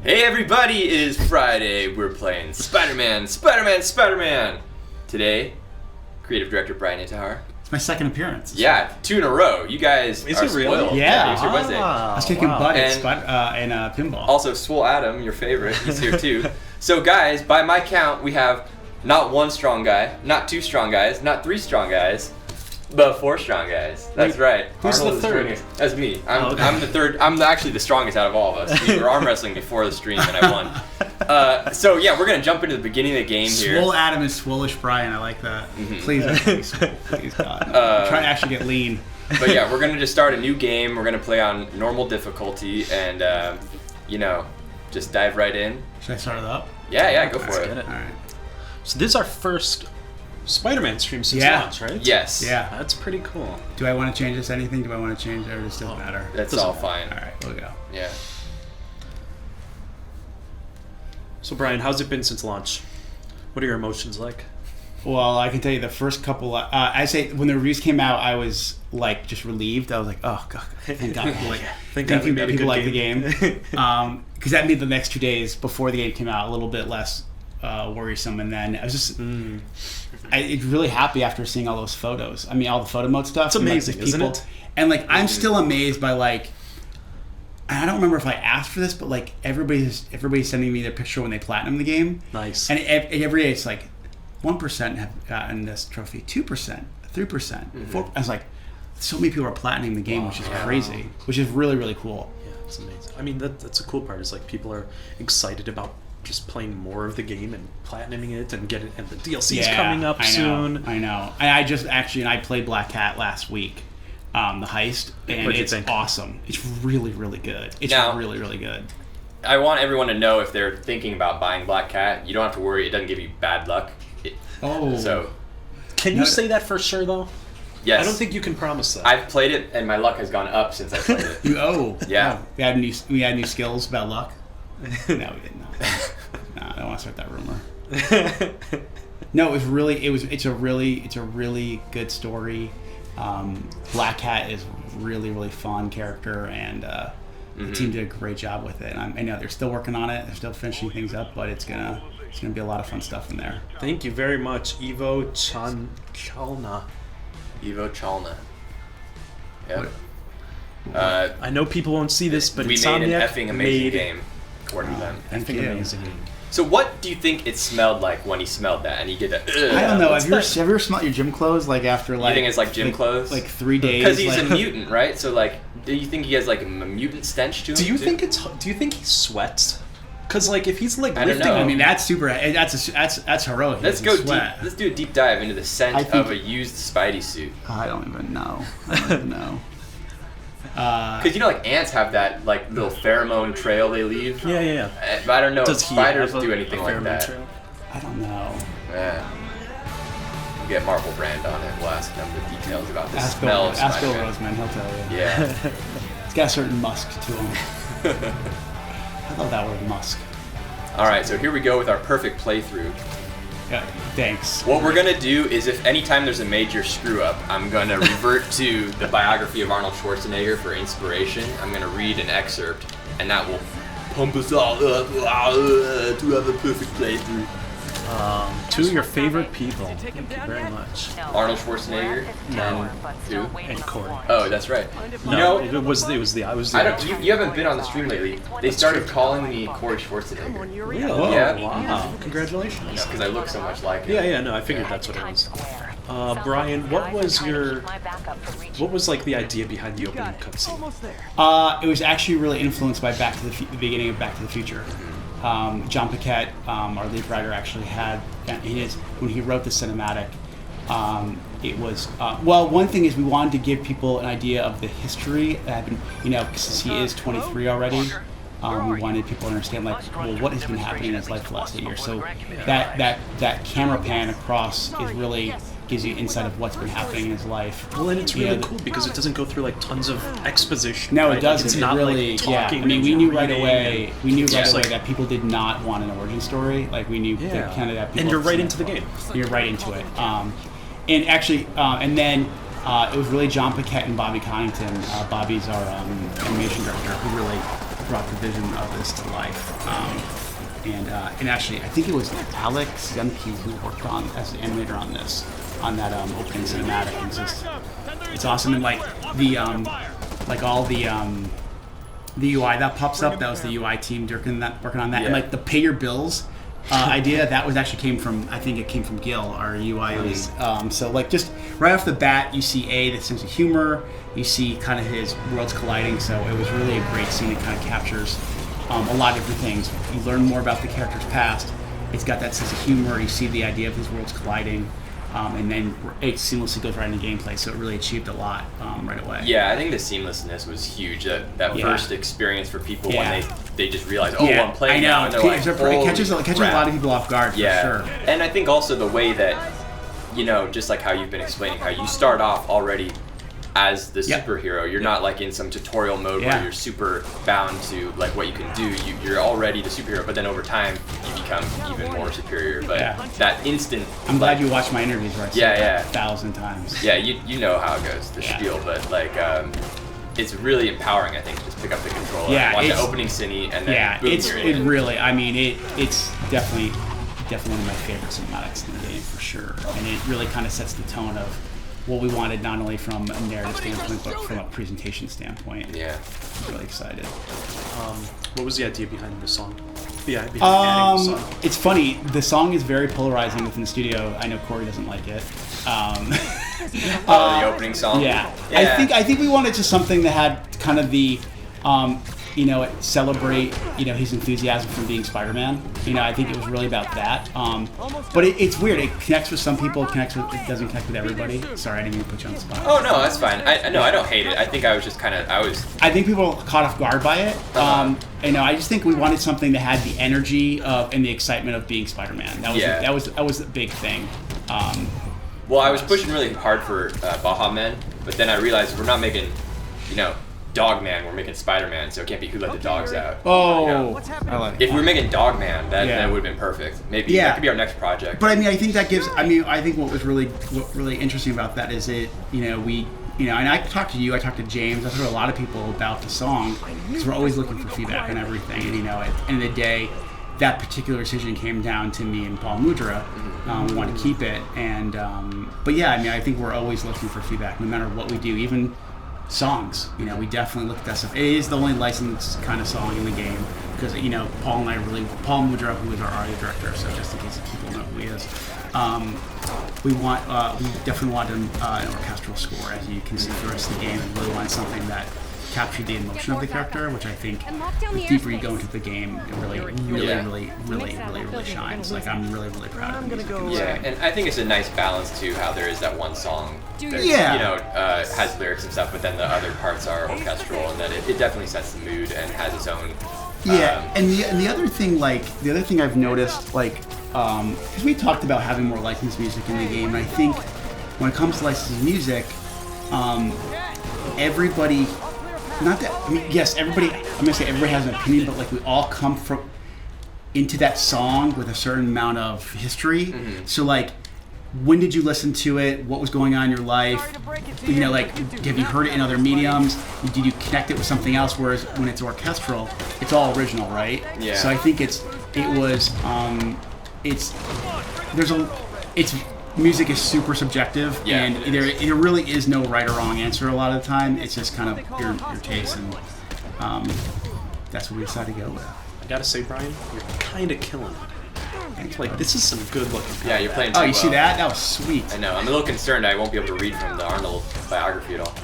Hey everybody, it is Friday. We're playing Spider-Man. Today, creative director Brian Itahar. It's my second appearance. Yeah, 2 in a row. You guys Is are it really? spoiled. Yeah. It's your Wednesday. I was kicking butt And- in pinball. Also, Swole Adam, your favorite, he's here too. So guys, by my count, we have not 1 strong guy, not 2 strong guys, not 3 strong guys, but 4 strong guys. That's right. Who's Arnold the is third? joining us. That's me. Okay. I'm the third. I'm actually the strongest out of all of us. We were arm wrestling before the stream and I won. So yeah, we're gonna jump into the beginning of the game here. Swole Adam is swollish Brian. I like that. Mhm. Please, please God. Try to actually get lean. But yeah, we're gonna just start a new game. We're gonna play on normal difficulty and just dive right in. Should I start it up? Yeah, go for Let's it. get it. All right. So this is our first Spider-Man stream since Yeah. launch, right? Yes. Yeah. That's pretty cool. Do I want to change this anything? Do I want to change it or does it still matter? That's Doesn't all matter. fine. All right, we'll go. Yeah. So Brian, how's it been since launch? What are your emotions like? Well, I can tell you the first couple. I say when the reviews came out, I was like just relieved. I was like, oh god, thank God, Thank God we made a people good like the game. game. Because that made the next 2 days before the game came out a little bit less worrisome. And then I was just, I really happy after seeing all those photos. I mean, all the photo mode stuff. It's and, amazing, isn't it? And like, I'm still amazed by like. I don't remember if I asked for this, but like everybody's sending me their picture when they platinum the game. Nice. And every day it's like 1% have gotten this trophy, 2%, 3%, 4%. I was like, so many people are platinuming the game, which is crazy, which is really, really cool. Yeah, it's amazing. I mean, that's a cool part. Is like people are excited about just playing more of the game and platinuming it and get it, and the DLC's coming up soon. I know. I played Black Cat last week, the heist, and What'd you it's think? awesome. It's really, really good. It's Now- really, really good. I want everyone to know if they're thinking about buying Black Cat, you don't have to worry. It doesn't give you bad luck. So, Can you say that for sure though? yes. I don't think you can promise that. I've played it and my luck has gone up since I played it. Yeah. We had new skills about luck. No, we didn't. No, I don't want to start that rumor. No, it's a really good story. Black Cat is really, really fun character, and the team did a great job with it. And I know they're still working on it. They're still finishing things up, but it's gonna be a lot of fun stuff in there. Thank you very much, Ivo Chalna. Ivo Chalna. Yep. I know people won't see this, but we made Insomniac an effing amazing made game, according to them. Thank effing you. amazing game. So what do you think it smelled like when he smelled that and he did that? I don't know. What's Have you ever smelled your gym clothes like after like? You think it's like gym clothes? Like 3 days. Because he's like, a mutant, right? So like, do you think he has like a mutant stench to him? Do you too? think he sweats? Because like if he's like I don't lifting, know. I mean, that's super. That's heroic. Let's He go doesn't deep. sweat. Let's do a deep dive into the scent I think- of a used Spidey suit. I don't even know. I don't even know. Because you know, like ants have that like little pheromone trail they leave. yeah. But I don't know Does if he spiders have a do anything like pheromone that. trail? I don't know. Yeah. We'll get Marvel Brand on it. We'll ask them the details about the Ask smell Bill, of ask Bill Spider-Man. Roseman. He'll tell you. Yeah. It's got a certain musk to him. I love that word, musk. All right. So here we go with our perfect playthrough. Yeah, thanks. What we're gonna do is, if anytime there's a major screw up, I'm gonna revert to the biography of Arnold Schwarzenegger for inspiration. I'm gonna read an excerpt, and that will pump us all up to have a perfect playthrough. Two of your favorite people. Thank you very much. Arnold Schwarzenegger and who? And Corey. Oh, that's right. You No, know, it was the. I don't. You haven't been on the stream lately. They started calling me Corey Schwarzenegger. Really? Yeah. Wow. Congratulations. Because I look so much like him. Yeah. No, I figured that's what it was. Brian, what was like the idea behind the opening cutscene? It was actually really influenced by the beginning of Back to the Future. John Paquette, our lead writer, actually had when he wrote the cinematic. It was one thing is we wanted to give people an idea of the history that happened. Since he is 23 already, we wanted people to understand what has been happening in his life for the last 8 years. So that camera pan across is really gives you insight of what's been happening in his life. Well, and it's really cool because it doesn't go through like tons of exposition. No, right? it doesn't. It's It not really, like talking. I mean, we knew right away. like- That people did not want an origin story. Like we knew that kind of that. People And you're had right seen into the it. game. You're right into it. And actually, and then it was really John Paquette and Bobby Connington. Bobby's our animation director, who really brought the vision of this to life. And actually, I think it was Alex Zemke who worked on as the animator on this, on that opening cinematic. It's awesome, and like the all the UI that pops up, that was the UI team working on that, and like the pay your bills idea that came from Gil, our UI lead. So like just right off the bat, you see the sense of humor, you see kind of his worlds colliding. So it was really a great scene. It kind of captures a lot of different things. You learn more about the character's past. It's got that sense of humor. You see the idea of his worlds colliding. And then it seamlessly goes right into gameplay, so it really achieved a lot right away. Yeah, I think the seamlessness was huge. That first experience for people when they just realize, I'm playing now. And it catches a lot of people off guard, for sure. And I think also the way that, just like how you've been explaining, how you start off already as the superhero. You're not like in some tutorial mode where you're super bound to like what you can do. You're already the superhero, but then over time you become even more superior. But that instant, I'm glad you watched my interviews where I said that 1,000 times. Yeah, you know how it goes, the spiel, but like it's really empowering. I think to just pick up the controller, watch the opening scene, and then boom, you're in. It really. I mean, it's definitely one of my favorite cinematics in the game for sure, and it really kind of sets the tone of what we wanted, not only from a narrative standpoint, but from a presentation standpoint. Yeah. I'm really excited. What was the idea behind the song? Behind adding the song? It's funny. The song is very polarizing within the studio. I know Corey doesn't like it. The opening song? Yeah. I think we wanted just something that had kind of the, celebrate, his enthusiasm from being Spider-Man. I think it was really about that. But it's weird. It connects with some people. It doesn't connect with everybody. Sorry, I didn't mean to put you on the spot. Oh no, that's fine. I don't hate it. I think I was just I think people were caught off guard by it. I just think we wanted something that had the energy of and the excitement of being Spider-Man. That was the big thing. Well, I was pushing really hard for Baja Men, but then I realized we're not making, Dog Man, we're making Spider-Man, so it can't be Who Let the Dogs Out. Oh, I like it. If we're making Dog Man, that would have been perfect. Maybe that could be our next project. But I think that gives. I think what was really interesting about that is and I talked to you, I talked to James, I talked to a lot of people about the song because we're always looking for feedback on everything. And at the end of the day, that particular decision came down to me and Paul Mudra. We wanted to keep it, and but I think we're always looking for feedback, no matter what we do, even songs. We definitely look at that stuff. It is the only licensed kind of song in the game because Paul Mudra, who is our art director, so just in case people know who he is, we definitely want an orchestral score, as you can see for the rest of the game, and really want something that captured the emotion of the character, which I think the deeper you go into the game, it really shines. Like, I'm really proud of the music. And I think it's a nice balance to how there is that one song that has lyrics and stuff, but then the other parts are orchestral, and that it definitely sets the mood and has its own. And the other thing I've noticed, because we talked about having more licensed music in the game, and I think when it comes to licensed music, everybody. Everybody. I'm gonna say everybody has an opinion, but we all come into that song with a certain amount of history. Mm-hmm. So when did you listen to it? What was going on in your life? Have you heard it in other mediums? Did you connect it with something else? Whereas when it's orchestral, it's all original, right? Yeah. So I think music is super subjective, and there really is no right or wrong answer a lot of the time. It's just kind of your taste, and that's what we decided to go with. I gotta say, Brian, you're kind of killing it. This is some good looking. Yeah, you're playing. You see that? That was sweet. I know. I'm a little concerned I won't be able to read from the Arnold biography at all.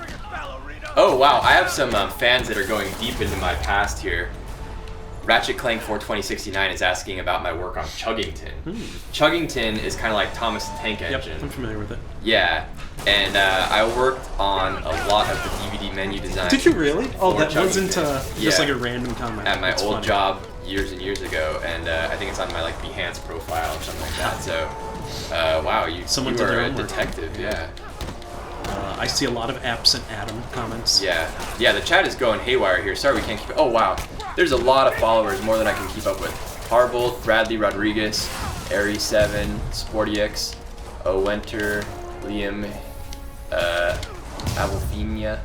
Oh wow, I have some fans that are going deep into my past here. Ratchet Clank 42069 is asking about my work on Chuggington. Chuggington is kind of like Thomas the Tank Engine. Yep, I'm familiar with it. Yeah, and I worked on a lot of the DVD menu design. Did you really? Oh, that Chuggington. wasn't just like a random comment. At my old job years and years ago, and I think it's on my Behance profile or something like that. So, wow, you are a detective, yeah. I see a lot of absent Adam comments. Yeah, the chat is going haywire here. Sorry we can't keep it. Oh wow, there's a lot of followers, more than I can keep up with. Harbolt, Bradley Rodriguez, Ari7, SportyX, Owenter, Liam, Avalfinia.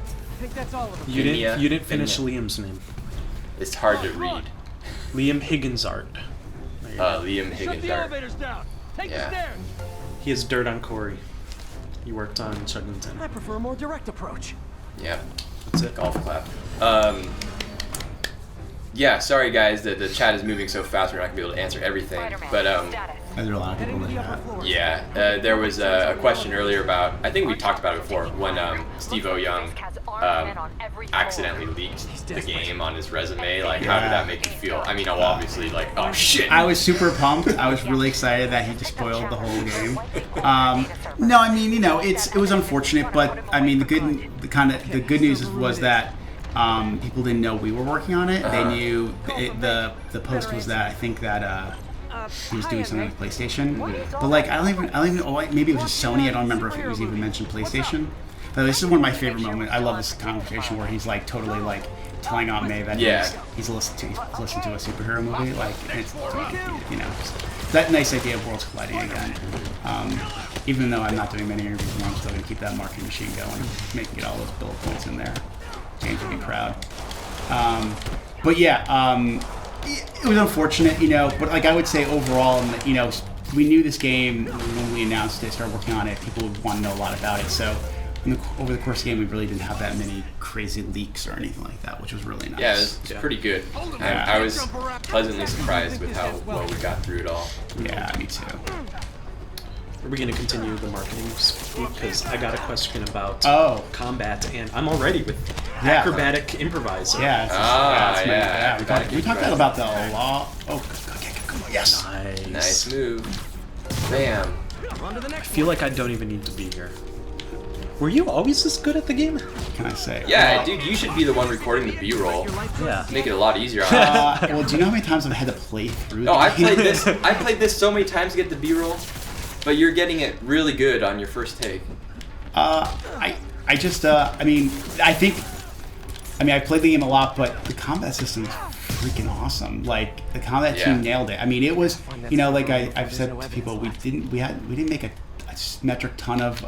You didn't finish Liam's name. It's hard to read. Liam Higginsart. Liam Higgins. down. Take Yeah. the stairs. He has dirt on Corey. He worked on Chuggington. I prefer a more direct approach. Yep. That's it. Golf clap. Yeah, sorry guys, the chat is moving so fast we're not gonna be able to answer everything. But There are a lot of people in the chat. yeah, there was a question earlier about, I think we talked about it before, when Steve O. accidentally leaked the game on his resume. Like, how did that make you feel? I mean, obviously, like, oh shit. I was super pumped. I was really excited that he just spoiled the whole game. No, I mean, it was unfortunate, but I mean, the good news was that people didn't know we were working on it. They knew the post was that I think that he was doing something with PlayStation, but like I don't even. Oh, maybe it was just Sony. I don't remember if it was even mentioned PlayStation. But this is one of my favorite moments. I love this conversation where he's like totally like telling Aunt May that he's listened to a superhero movie. Like it's that nice idea of worlds colliding again. Even though I'm not doing many interviews, I'm still gonna keep that marketing machine going, making it all those bullet points in there. James would be proud. But yeah, it was unfortunate, but like I would say overall, we knew this game when we announced it, started working on it, people would want to know a lot about it. So over the course of the game, we really didn't have that many crazy leaks or anything like that, which was really nice. Yeah, it was pretty good. I was pleasantly surprised with how well we got through it all. Yeah, me too. Are we going to continue the marketing speak? Because I got a question about combat, and I'm already with acrobatic improviser. Yeah, we talked about that a lot. Oh, okay, come on, yes. Nice move. Bam. I feel like I don't even need to be here. Were you always this good at the game? Can I say? Yeah, dude, you should be the one recording the B-roll. Yeah. Make it a lot easier. Well, do you know how many times I've had to play through? No, I played this so many times to get the B-roll, but you're getting it really good on your first take. I played the game a lot, but the combat system is freaking awesome. Like the combat team nailed it. I mean, it was, like I've said to people, we didn't make a metric ton of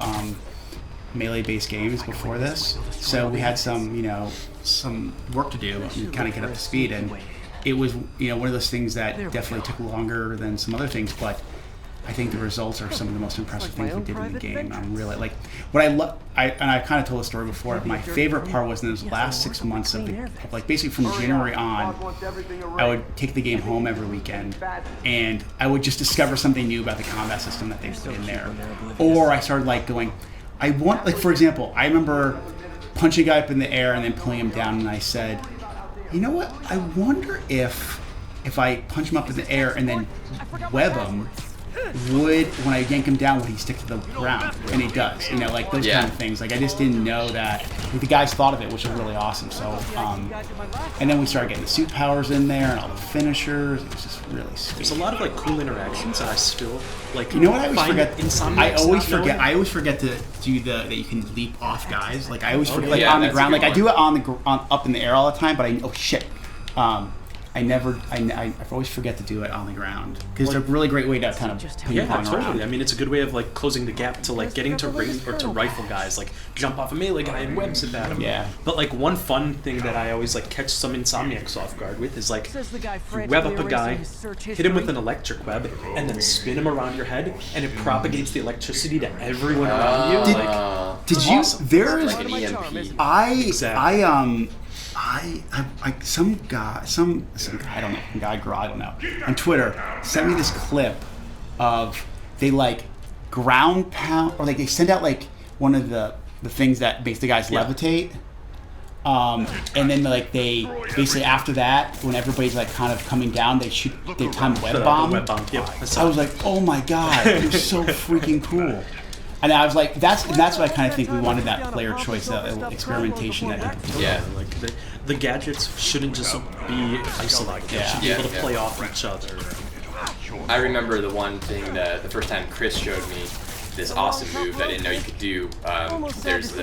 melee-based games before this, so we had some work to do and kind of get up to speed. And it was, one of those things that definitely took longer than some other things, but I think the results are some of the most impressive things we did in the game. I'm really like what I love. And I kind of told a story before. My favorite part was in those last 6 months of like basically from January on, I would take the game home every weekend, and I would just discover something new about the combat system that they put in there. Or I started like going, for example, I remember punching a guy up in the air and then pulling him down, and I said, you know what? I wonder if I punch him up in the air and then web him, when I yank him down, would he stick to the ground? And he does, like those kind of things. Like I just didn't know that the guys thought of it, which was really awesome. So, and then we started getting the suit powers in there and all the finishers. It was just really sweet. There's a lot of like cool interactions, and I still like. You know what I always forget? Insomniac. I always forget to do that you can leap off guys. Like I always forget, on the ground. Like I do it up in the air all the time, but I always forget to do it on the ground because it's a really great way to kind of ping pong totally. around. I mean, it's a good way of like closing the gap to like getting to rifle guys, like jump off a melee guy and webs it at him. Yeah. But like one fun thing that I always like catch some Insomniacs off guard with is like you web up a guy, hit him with an electric web, and then spin him around your head, and it propagates the electricity to everyone around you. Did you? Awesome. There is like an EMP. some guy, I don't know, I don't know, on Twitter sent me this clip of they like ground pound, or like they send out like one of the things that makes the guys levitate, and then like they basically after that, when everybody's like kind of coming down, they time web bomb. I was like, oh my god, it was so freaking cool. And I was like, that's what I kind of think we wanted, that player choice, that experimentation that people do. Yeah. Like the gadgets shouldn't just be isolated. They should be able to play off each other. I remember the one thing the first time Chris showed me this awesome move that I didn't know you could do. There's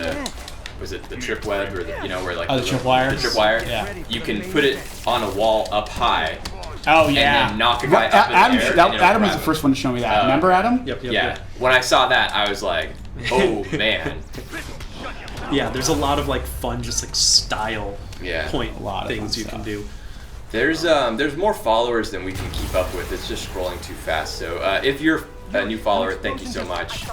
was it the trip web or where like the tripwire? The tripwire. Yeah. You can put it on a wall up high. Oh yeah. And then knock a guy up in the air. Adam was the first one to show me that. Remember Adam? Yep. When I saw that, I was like, oh man. Yeah, there's a lot of like fun, just like style point a lot of things fun you can do. There's more followers than we can keep up with. It's just scrolling too fast. So if you're a new follower, thank you so much.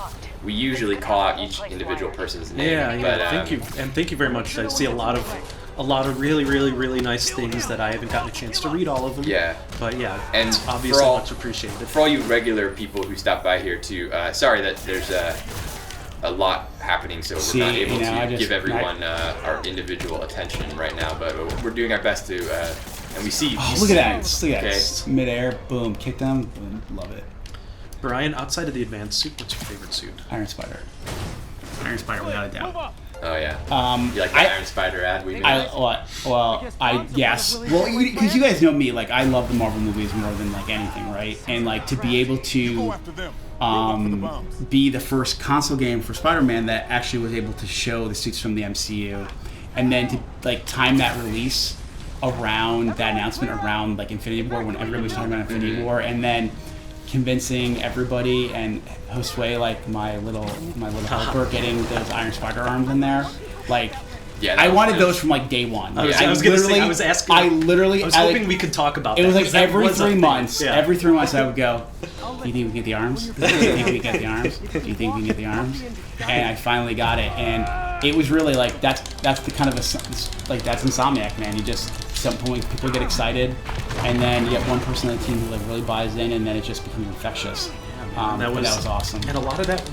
We usually call out each individual person's name. Yeah, but, thank you, and thank you very much. I see a lot of really nice things that I haven't gotten a chance to read all of them. Yeah. But yeah, And it's obviously for all- much appreciated. For all you regular people who stop by here too, sorry that there's a lot happening, so we're not able to give everyone our individual attention right now. But we're doing our best to, and we see. Oh, look at that! Look at Okay. that! Midair, boom, kick them, boom, love it. Brian, outside of the advanced suit, what's your favorite suit? Iron Spider. Iron Spider, without a doubt. Oh yeah. You like the I- Iron Spider ad we made? Yes. Well, because you guys know me, like I love the Marvel movies more than like anything, right? And like to be able to be the first console game for Spider-Man that actually was able to show the suits from the MCU, and then to like time that release around that announcement around like Infinity War when everybody was talking about Infinity War, and then convincing everybody and Josue, like my little helper, getting those Iron Spider arms in there, like. Yeah, I that was wanted nice. those from like day one. I was gonna say, I was asking. I literally. I was hoping we could talk about It that. was like 'cause that every was a 3 thing. months. Yeah. Every 3 months, I would go. Do you think we can get the arms? Do you think we can get the arms? Do you think we can get the arms? And I finally got it, and it was really like that's the kind of like that's Insomniac, man. You just some point people get excited, and then you get one person on the team who like really buys in, and then it just becomes infectious. That was awesome. And a lot of that,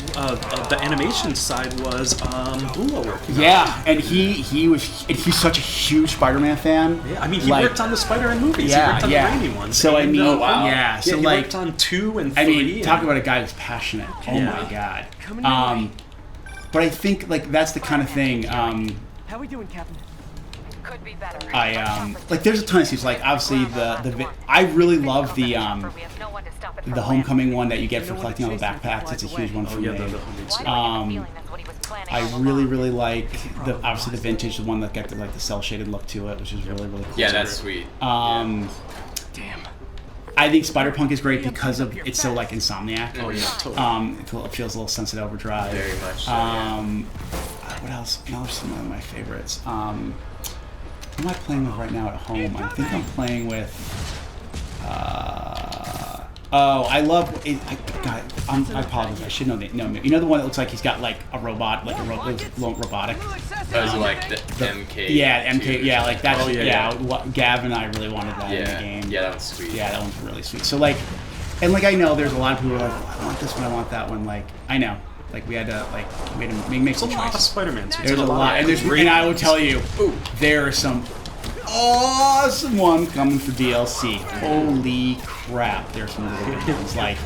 the animation side was Bulo working. Yeah, and he's such a huge Spider-Man fan. Yeah, I mean, he Like, worked on the Spider-Man movies. Yeah, he worked on yeah. the Raimi ones. So, I and, mean, wow. yeah. So he like, worked on 2 and 3. I mean, talk and- about a guy who's passionate. Oh Yeah. my god. But I think like that's the kind of thing. How we doing, Captain? Could be better. Like there's a ton of scenes. Like obviously I really love the homecoming one that you get for collecting all the backpacks. It's a huge one for me. the homemade suit. I really like the obviously the vintage, the one that got the cell shaded look to it, which is really cool. Yeah, that's sweet. Damn. I think Spider-Punk is great because of it's so like Insomniac. Oh yeah, totally. It feels a little Sunset Overdrive. Very much so, What else? Now there's some of my favorites. Who am I playing with right now at home? I think I'm playing with. I love. I apologize. I should know the no. You know the one that looks like he's got like a robot, like a robotic. That was like the MK. Yeah, MK. Yeah, like that's. Oh, yeah. Gav and I really wanted that in the Yeah. game. Yeah, that was sweet. Yeah, that one's really sweet. So like, and like I know there's a lot of people who are like, I want this one, I want that one. Like I know, like we had to make some There's a lot of choices. Spider-Man suits. There's a lot, and I will tell you, there are some awesome one coming for DLC. Holy crap! There's some really good ones. Like,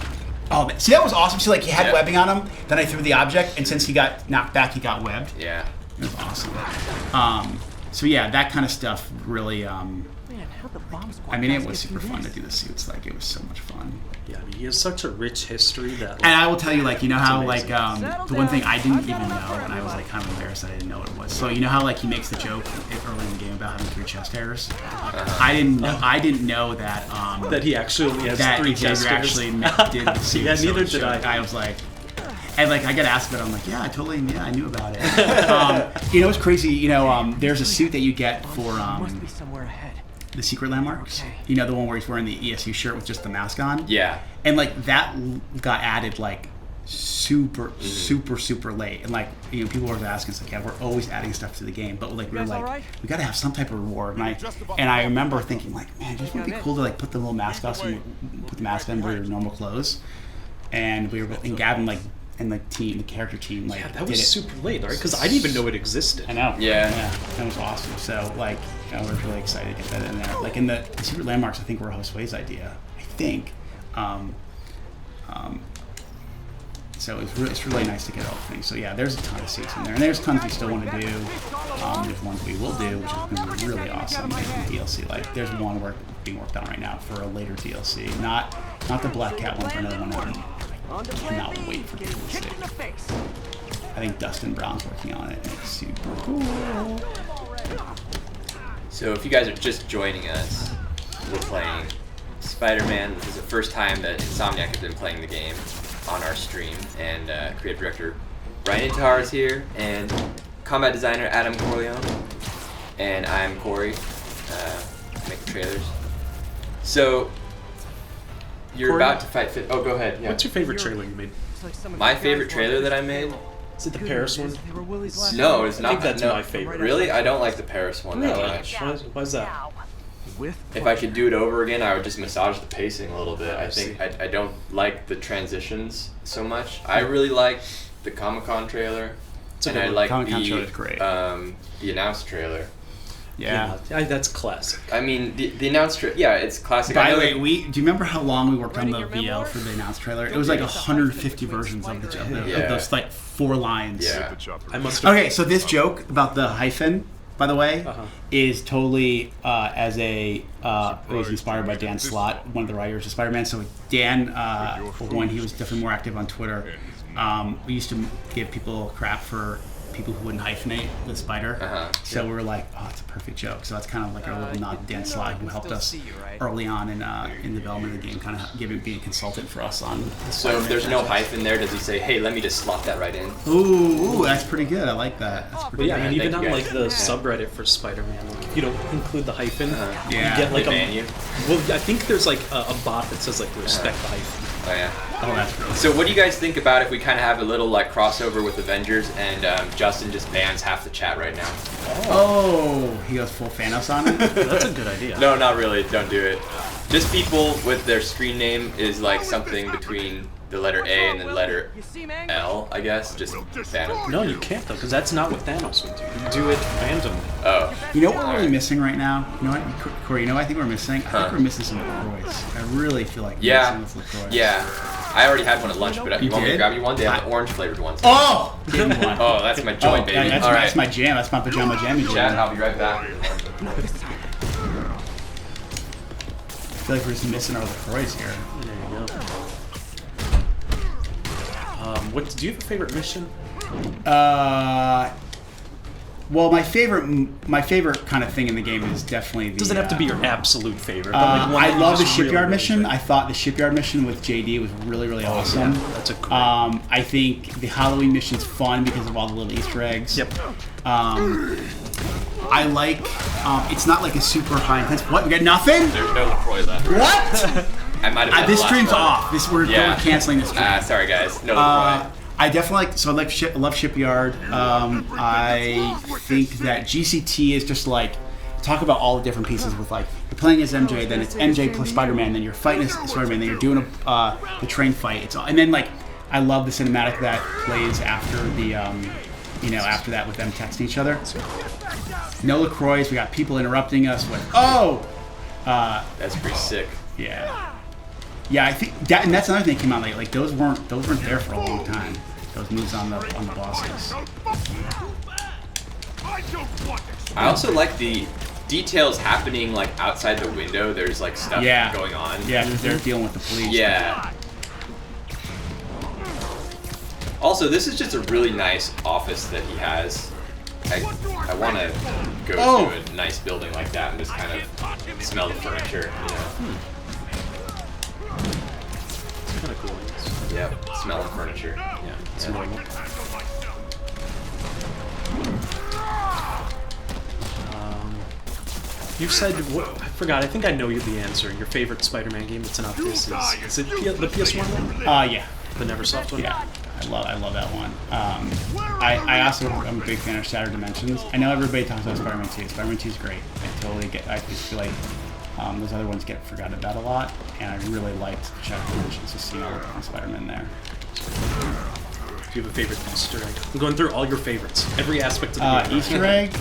oh, see that was awesome. See, like he had webbing on him. Then I threw the object, and since he got knocked back, he got webbed. Yeah. It was awesome. So yeah, that kind of stuff really. Man, how'd the bomb squad I mean, it guys was get super through fun to this? do the suits. Like, it was so much fun. Yeah, I mean, he has such a rich history that. Like, And I will tell you, like, you know how, like, amazing. the one thing I didn't even know, and I was, like, kind of embarrassed that I didn't know what it was. So, you know how, like, he makes the joke early in the game about having 3 chest hairs? I didn't know that, that he actually only has that 3 Xavier chest hairs. actually did the suit. Yeah, So neither it did showed- I. I was like, and, like, I got asked about it. I'm like, I knew about it. You know what's crazy? You know, there's a suit that you get for, Must be somewhere ahead. the secret landmarks. Okay. You know, the one where he's wearing the ESU shirt with just the mask on? Yeah. And like that got added like super late, and like, you know, people were asking us like, yeah, we're always adding stuff to the game, but like we were guys like, all right? we got to have some type of reward. And I remember thinking like, man, just would be cool to like put the little mask on, put the mask on your normal clothes, and Gavin like and the character team like Yeah, that did was it. super late, right? Because I didn't even know it existed. I know. Yeah. That was awesome. So like, I was really excited to get that in there. Like in the secret landmarks, I think were Josue's idea. I think. So it's really nice to get all the things. So yeah, there's a ton of suits in there, and there's tons we still want to do. There's ones we will do, which is going to be really awesome in DLC. Like there's one being worked on right now for a later DLC, not the Black Cat one, for another one. I cannot wait for people to see. I think Dustin Brown's working on it, and it's super cool. So if you guys are just joining us, we're playing Spider-Man. This is the first time that Insomniac has been playing the game on our stream, and creative director Ryan Intar is here, and combat designer Adam Corleone, and I'm Corey, make the trailers. So you're Corey? about to fight. Oh, go ahead. Yeah. What's your favorite trailer you made? My favorite trailer that I made? Is it the Paris one? No, it's not. I think that's no. my favorite. Really? I don't like the Paris one that Really? much. Why's that? If I could do it over again, I would just massage the pacing a little bit. I see. think I don't like the transitions so much. I really like the Comic-Con trailer, It's a and good I one. like Comic-Con trailer's great. the announced trailer. Yeah. That's classic. I mean, the announced trailer, yeah, it's classic. By I the know way, that- do you remember how long we worked on the Writing your VL memoir? for the announced trailer? It was like 150 versions of Yeah. those like 4 lines. Yeah. I must have. Okay, so this joke about the hyphen, by the way, Uh-huh. is totally it was inspired by Dan Slott, one of the writers of Spider-Man. So Dan, when he was definitely more active on Twitter, we used to give people crap for people who wouldn't hyphenate the spider. Uh-huh. So we were like, oh, it's a perfect joke. So that's kind of like a little nod to Dan Slott, who helped us early on in the development of the game, kind of being a consultant for us on. The So if Spider-Man there's no franchise. hyphen there, does he say, hey, let me just slot that right in? Ooh, that's pretty good. I like that. That's But pretty yeah, I mean, Thank even you on guys. like the subreddit for Spider-Man, like if you don't include the hyphen, Uh-huh. Yeah. you get like They ban you? Well, I think there's like a bot that says like respect the hyphen. Oh, yeah. Oh, that's really So what do you guys think about if we kind of have a little like crossover with Avengers and Justin just bans half the chat right now? Oh, he goes full Thanos on it. That's a good idea. No, not really. Don't do it. Just people with their screen name is like something between the letter A and the letter You see, man? L, I guess. Just ban them. No, you can't though, because that's not what Thanos would do. You do it randomly. Oh. You know what we're really missing right now? You know what, Corey? You know what I think we're missing? I Huh. think we're missing some LaCroix. I really feel like we're Yeah. missing this LaCroix. Yeah. I already had one at lunch, but you want me to did? grab you one? They have the orange flavored ones. Oh! Give me one. Oh, that's my joint, Oh, baby. that's, All right. that's my jam. That's my pajama jammy Chat, jam. I'll be right back. I feel like we're just missing our LaCroix here. There you go. What do you have a favorite mission? Well, my favorite kind of thing in the game is definitely the. Doesn't have to be your absolute favorite. But like one I that you love the just really, shipyard really mission. enjoy. I thought the shipyard mission with JD was really, really awesome. Yeah, that's a great. I think the Halloween mission's fun because of all the little Easter eggs. Yep. I like. It's not like a super high intense. What? We got nothing? There's no LaCroix left. What? I might have This stream's off. We're canceling this stream. Sorry, guys. No LaCroix. I definitely like. So I like. I love Shipyard. I think that GCT is just like talk about all the different pieces with like you're playing as MJ, then it's MJ plus Spider-Man, then you're fighting as Spider-Man, then you're doing the train fight. It's all, and then like I love the cinematic that plays after the after that with them texting each other. No LaCroix. We got people interrupting us with That's pretty sick. yeah. Yeah, I think that, and that's another thing that came out late. Like those weren't there for a long time. Those moves on the bosses. I also like the details happening like outside the window. There's like stuff Yeah. going on. Yeah, because they're dealing with the police. Yeah. Also, this is just a really nice office that he has. I want to go to a nice building like that and just kind of smell the furniture, you know. It's kind of cool. I guess. Yep, smelling furniture. Yeah, it's normal. You said what? I forgot. I think I know the answer. Your favorite Spider-Man game that's not this is it the PS1 one? Yeah. The Neversoft one? Yeah. I love that one. I also I'm a big fan of Shattered Dimensions. I know everybody talks about Spider-Man 2. Spider-Man 2 is great. I just feel like those other ones get forgotten about a lot, and I really liked Shattered Dimensions, just seeing all the different Spider-Man there. Do you have a favorite Easter egg? I'm going through all your favorites, every aspect of the game. Easter egg.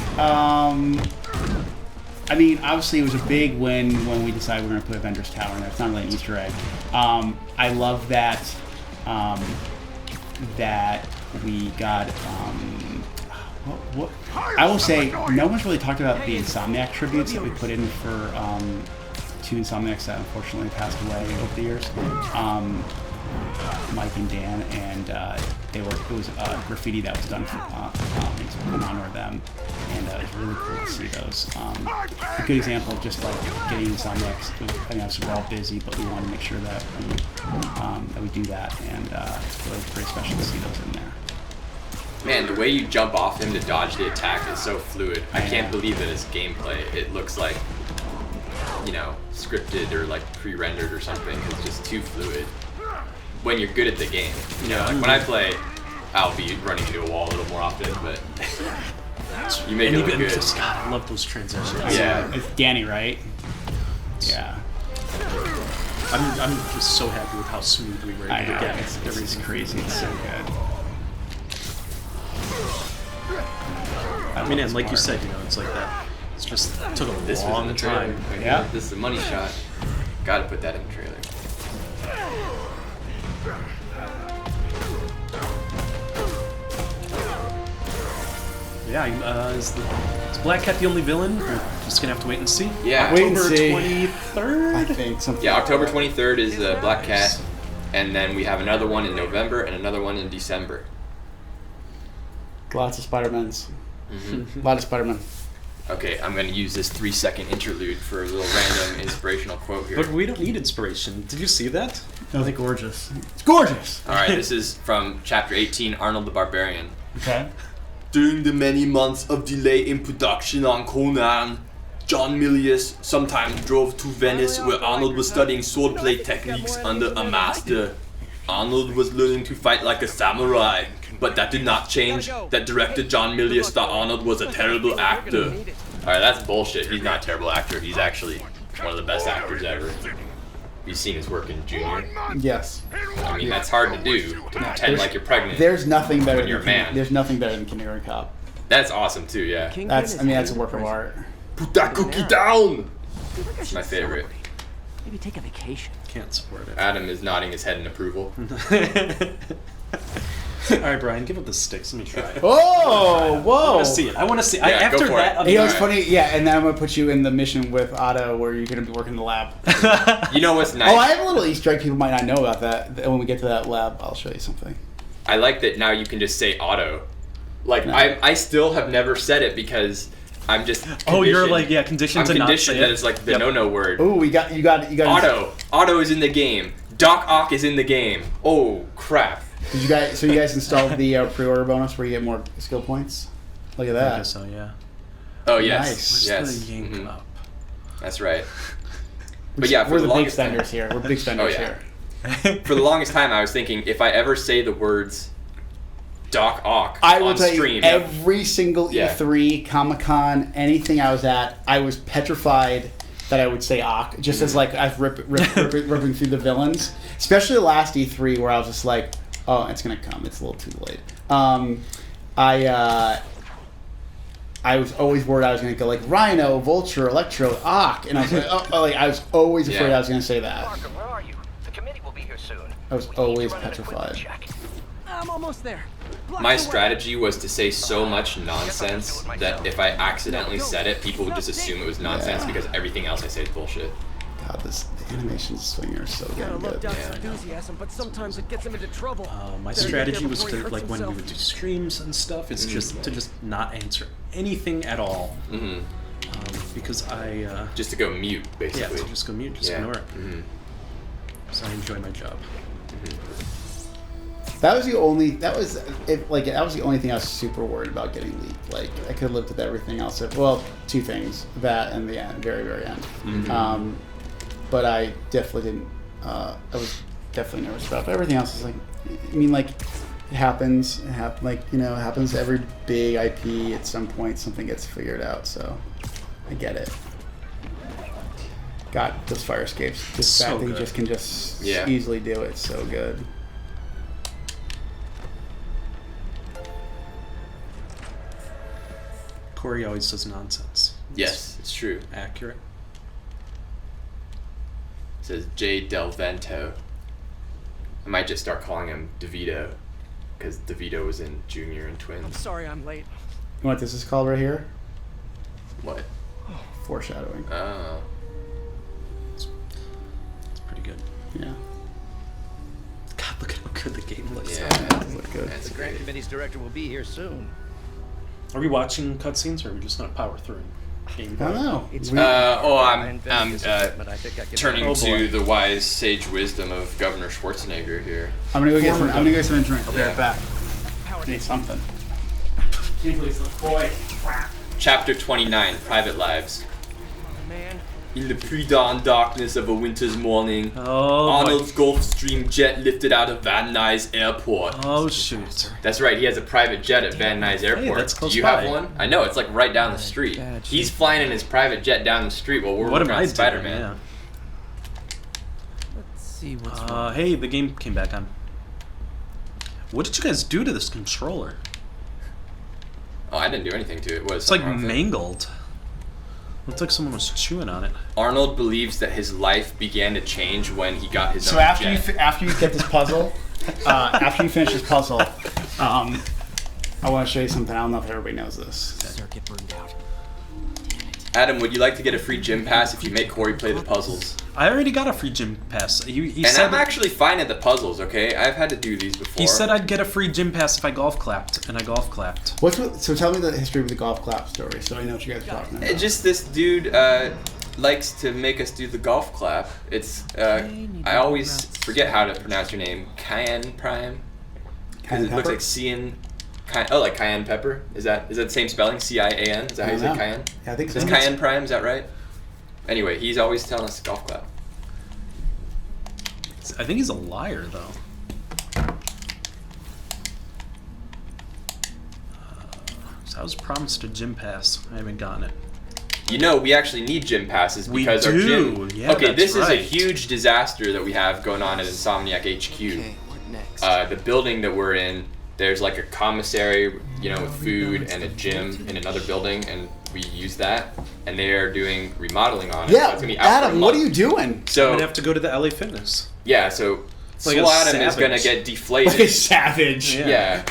I mean, obviously, it was a big win when we decided we were going to put Avengers Tower in there. It's not really an Easter egg. I love that that we got. What I will say, no one's really talked about the Insomniac tributes that we put in for two Insomniacs that unfortunately passed away over the years. Mike and Dan, and it was graffiti that was done for in honor of them, and it was really cool to see those. A good example of just like getting Insomniacs. I mean, obviously we're all busy, but we want to make sure that we do that, and it's really pretty special to see those in there. Man, the way you jump off him to dodge the attack is so fluid. I can't believe that it's gameplay. It looks like you know, scripted or like pre-rendered or something. It's just too fluid. When you're good at the game, you know, like when I play, I'll be running into a wall a little more often, but you make it look good. God, I love those transitions. Yeah. It's Danny, right? Yeah. I'm just so happy with how smooth we were I able know. to get It's everything. crazy. It's so good. I mean, and like you said, you know, it's like that. It's just took a This was in long the trailer. time. Like, Yeah. This is a money shot. Gotta put that in the trailer. Yeah, is Black Cat the only villain? We're just gonna have to wait and see. Yeah. Wait and October see. 23rd? I think something. Yeah, October 23rd is Black Cat, and then we have another one in November and another one in December. Lots of Spider-Mans. Mm-hmm. A lot of Spider-Man. Okay, I'm gonna use this 3-second interlude for a little random inspirational quote here. But we don't need inspiration. Did you see that? Oh, they're gorgeous. It's gorgeous. All right, this is from Chapter 18, Arnold the Barbarian. Okay. During the many months of delay in production on Conan, John Milius sometimes drove to Venice where Arnold was studying swordplay techniques under a master. Arnold was learning to fight like a samurai, but that did not change that director John Milius thought Arnold was a terrible actor. Alright, that's bullshit. He's not a terrible actor. He's actually one of the best actors ever. You've seen his work in Junior. Yes. I mean, that's hard to do, to pretend like you're pregnant. There's nothing better When you're a than man. There's nothing better than Kindergarten Cop. That's awesome too, yeah. That's a work of art. Put that cookie down! It's my favorite. Maybe take a vacation. Can't support it. Adam is nodding his head in approval. Alright, Brian, give up the sticks. Let me try it. Oh, I whoa! want to see it. I want to see. Yeah, go After for that, it. You know, it's Alright. funny, yeah, and then I'm gonna put you in the mission with Otto where you're gonna be working in the lab. You know what's nice? Oh, I have a little Easter egg people might not know about that. And when we get to that lab, I'll show you something. I like that now you can just say auto. Like, No. I still have never said it because I'm just Oh, you're conditioned. like, yeah, conditioned I'm to not conditioned say that it. it's like the Yep. no-no word. Oh, you got. Auto. Auto is in the game. Doc Ock is in the game. Oh, crap. Did you guys? So you guys installed the pre-order bonus where you get more skill points? Look at I that. guess so, yeah. Oh, yes. Nice. Yes. The yank Mhm. up. That's right. But yeah, for we're the the big longest time, spenders here. We're big spenders Oh, yeah. here. for the longest time, I was thinking if I ever say the words Doc Ock I will on tell stream, you, every single Yeah. E3, Comic-Con, anything I was at, I was petrified that I would say Ock, just as like I was ripping through the villains. Especially the last E3 where I was just like, oh, it's gonna come. It's a little too late. I was always worried I was gonna go like Rhino, Vulture, Electro, Ock, and I was like, like I was always afraid Yeah. I was gonna say that. Parker, where are you? The committee will be here soon. I was We need to always run an equipment petrified. check. I'm almost there. Block My the way. strategy was to say so much nonsense that if I accidentally said it, people would just assume it was nonsense Yeah. because everything else I say is bullshit. God, this animation swinger is so Gotta damn love good. Doc's Yeah. enthusiasm, but sometimes it gets him into trouble. My Better get strategy there was before he to, hurts like, when we himself. would do streams and stuff, it's just to just not answer anything at all. Hmm. Because I, Just to go mute, yeah, basically. to just go mute, just Yeah. ignore it. Mhm. So I enjoy my job. That was the only. That was it. Like that was the only thing I was super worried about getting leaked. Like I could have lived with everything else. Well, two things: that and the end, very end. But I definitely didn't. I was definitely nervous about. But everything else is like. I mean, like it happens. It happens. Like it happens to every big IP. At some point, something gets figured out. So I get it. God, those fire escapes. This So fact that you good. just can just Yeah. easily do it. So good. Corey always does nonsense. Yes, it's true. Accurate. It says J Del Vento. I might just start calling him DeVito because DeVito was in Junior and I'm Twins. sorry I'm late. You know what this is called right here? What? Foreshadowing. Oh. It's pretty good. Yeah. God, look at how good the game looks. Yeah. Does look good. That's Grant great. Committee's director will be here soon. Are we watching cutscenes or are we just gonna power through? Game I don't know. It's We- I'm but I think I can turning Oh, boy. to the wise sage wisdom of Governor Schwarzenegger here. I'm gonna go get some. I'm gonna go get something to drink. I'll be Yeah. right back. Power Need something. Chapter 29, Private Lives. Man, In the pre-dawn darkness of a winter's morning, Oh, Arnold's Gulfstream jet lifted out of Van Nuys Airport. Oh shoot. That's right, he has a private jet at Van Nuys Airport. that's close Do you by. have one? I know, it's like right down the street. He's flying in his private jet down the street while we're What am working I on doing? Spider-Man. Yeah. Let's see what's wrong. Hey, the game came back on. What did you guys do to this controller? Oh, I didn't do anything to it. What, It's like something wrong with it? mangled. Looks like someone was chewing on it. Arnold believes that his life began to change when he got his So own after jet. after you get this puzzle, after you finish this puzzle, I want to show you something. I don't know if everybody knows this. Circuit burned out. Adam, would you like to get a free gym pass if you make Corey play the puzzles? I already got a free gym pass. He And said I'm actually fine at the puzzles, okay? I've had to do these before. he said I'd get a free gym pass if I golf clapped, and I golf clapped. So tell me the history of the golf clap story, so I know what you guys are talking about. Just this dude likes to make us do the golf clap. It's I always forget how to pronounce your name. Cayenne Prime? Because Cayenne it looks pepper? like like cayenne pepper? Is that the same spelling? C-I-A-N? Is that how you say know. cayenne? Yeah, I think so. Is Cayenne Prime, is that right? Anyway, he's always telling us to golf clap. I think he's a liar, though. So I was promised a gym pass. I haven't gotten it. You know, we actually need gym passes We because our do. gym. Yeah, okay, that's this is a right. huge disaster that we have going on at Insomniac HQ. Okay, what next? The building that we're in, there's like a commissary, with food and a gym in another building, and we use that. And they are doing remodeling on it. so Yeah, it's gonna be out for a Adam, what are month. you doing? I'm So gonna have to go to the LA Fitness. yeah, so like a Swole Adam is gonna savage. get Like a deflated. savage. Yeah. Yeah,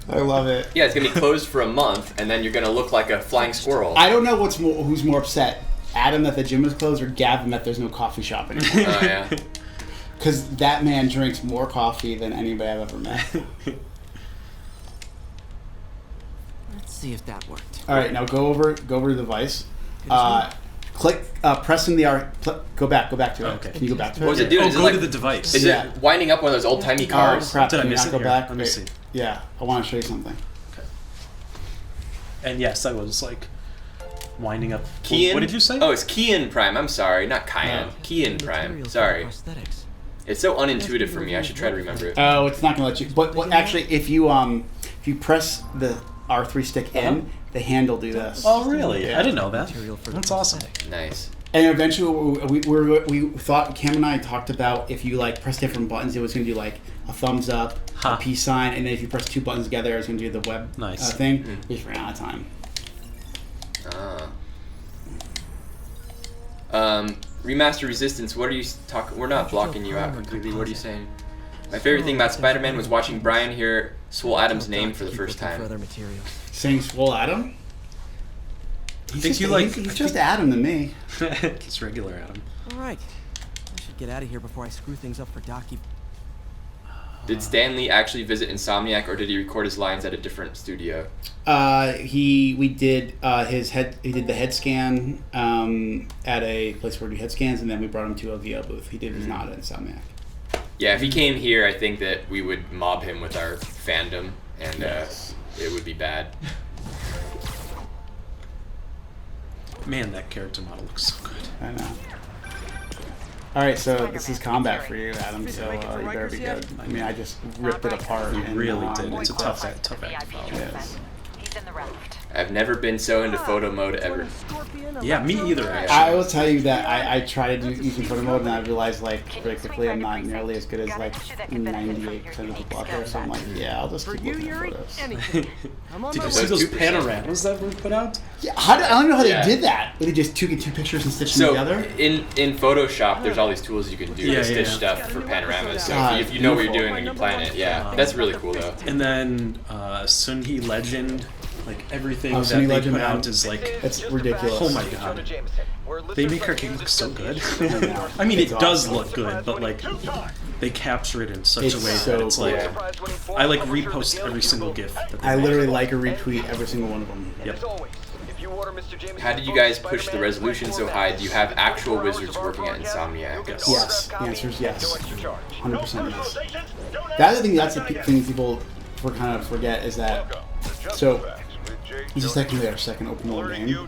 I love it. yeah, it's gonna be closed for a month, and then you're gonna look like a flying squirrel. I don't know who's more upset, Adam that the gym is closed or Gavin that there's no coffee shop anymore. Oh yeah. Because that man drinks more coffee than anybody I've ever met. Let's see if that worked. All right, now go over to the device. Press in the R. Go back to it. Okay. Can you go back to it? What was it doing? Oh, Is it go like- to the device. Is Yeah. it winding up one of those old timey Oh cars? crap! Did I Can you miss not it go here? back? Let me Wait. see. Yeah, I want to show you something. And yes, I was like winding up. Kian? What did you say? Oh, it's Kian Prime. I'm sorry, not Cayenne. No. Kian Prime. Materials for Sorry. prosthetics. It's so unintuitive for me. I should try to remember it. Oh, it's not gonna let you. But actually, if you press the R3 stick in, the hand will do this. Oh, really? Yeah. I didn't know that. Material for That's the awesome. prosthetic. Nice. And eventually, we thought Cam and I talked about if you like press different buttons, it was gonna do like a thumbs up, Huh. a peace sign, and then if you press two buttons together, it's gonna do the web Nice. thing. Mm. We just ran out of time. Remaster Resistance. What are you talking? We're not blocking you out completely. What are you saying? My favorite thing about Spider-Man was watching Brian hear Swole Adam's name for the first For time. other material. Saying Swole Adam. He's think just, you like- He's just Adam to me. It's regular Adam. All right. I should get out of here before I screw things up for Doc. Did Stan Lee actually visit Insomniac, or did he record his lines at a different studio? We did he did the head scan at a place where we do head scans, and then we brought him to a VO booth. He did his not at Insomniac. Yeah, if he came here, I think that we would mob him with our fandom, and Yes. it would be bad. Man, that character model looks so good. I know. All right, so this is combat for you, Adam. So you better be good. I mean, I just ripped it apart. You and, really did. It's a tough quest. act to follow. Yes. He's in the raft. I've never been so into photo mode ever. Yeah, me either. Actually. I will tell you that I try to do using photo mode, and I realized like very quickly I'm not nearly as good as like 98% of people out there. So I'm like, yeah, I'll just keep looking at photos. I'm on Did my you way. see those 2%. panoramas that were put out? Yeah, I don't know how Yeah. they did that. They just took two pictures and stitched them So together. in Photoshop, there's all these tools you can do Yeah, to stitch yeah. stuff for panoramas. So Ah, if you know what you're beautiful. doing when you plan it, yeah, that's really cool though. And then Sun He Legend, like everything Oh, that Sun He they Legend, put man. out is like, It's ridiculous. oh my god. They make our game look so good. I mean, It's it does awesome. look good, but like they capture it in such It's a way so that it's cool. like Yeah. I like repost every single GIF. That they I make. literally like or retweet every single one of them. Yep. How did you guys push the resolution so high? Do you have actual wizards working at Insomniac? Yes, the answer is yes. 100% yes. That's the thing. That's the thing people kind of forget is that. So This is technically our second open world game,